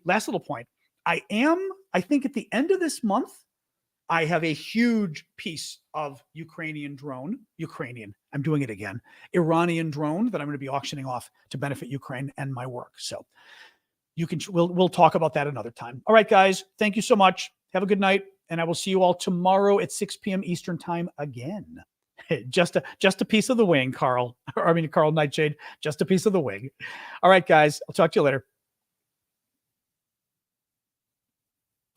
last little point. I think at the end of this month, I have a huge piece of Iranian drone that I'm going to be auctioning off to benefit Ukraine and my work. So we'll talk about that another time. All right, guys, thank you so much. Have a good night, and I will see you all tomorrow at 6 p.m. Eastern time again. Just a piece of the wing, Carl Nightshade. Just a piece of the wing. All right, guys, I'll talk to you later.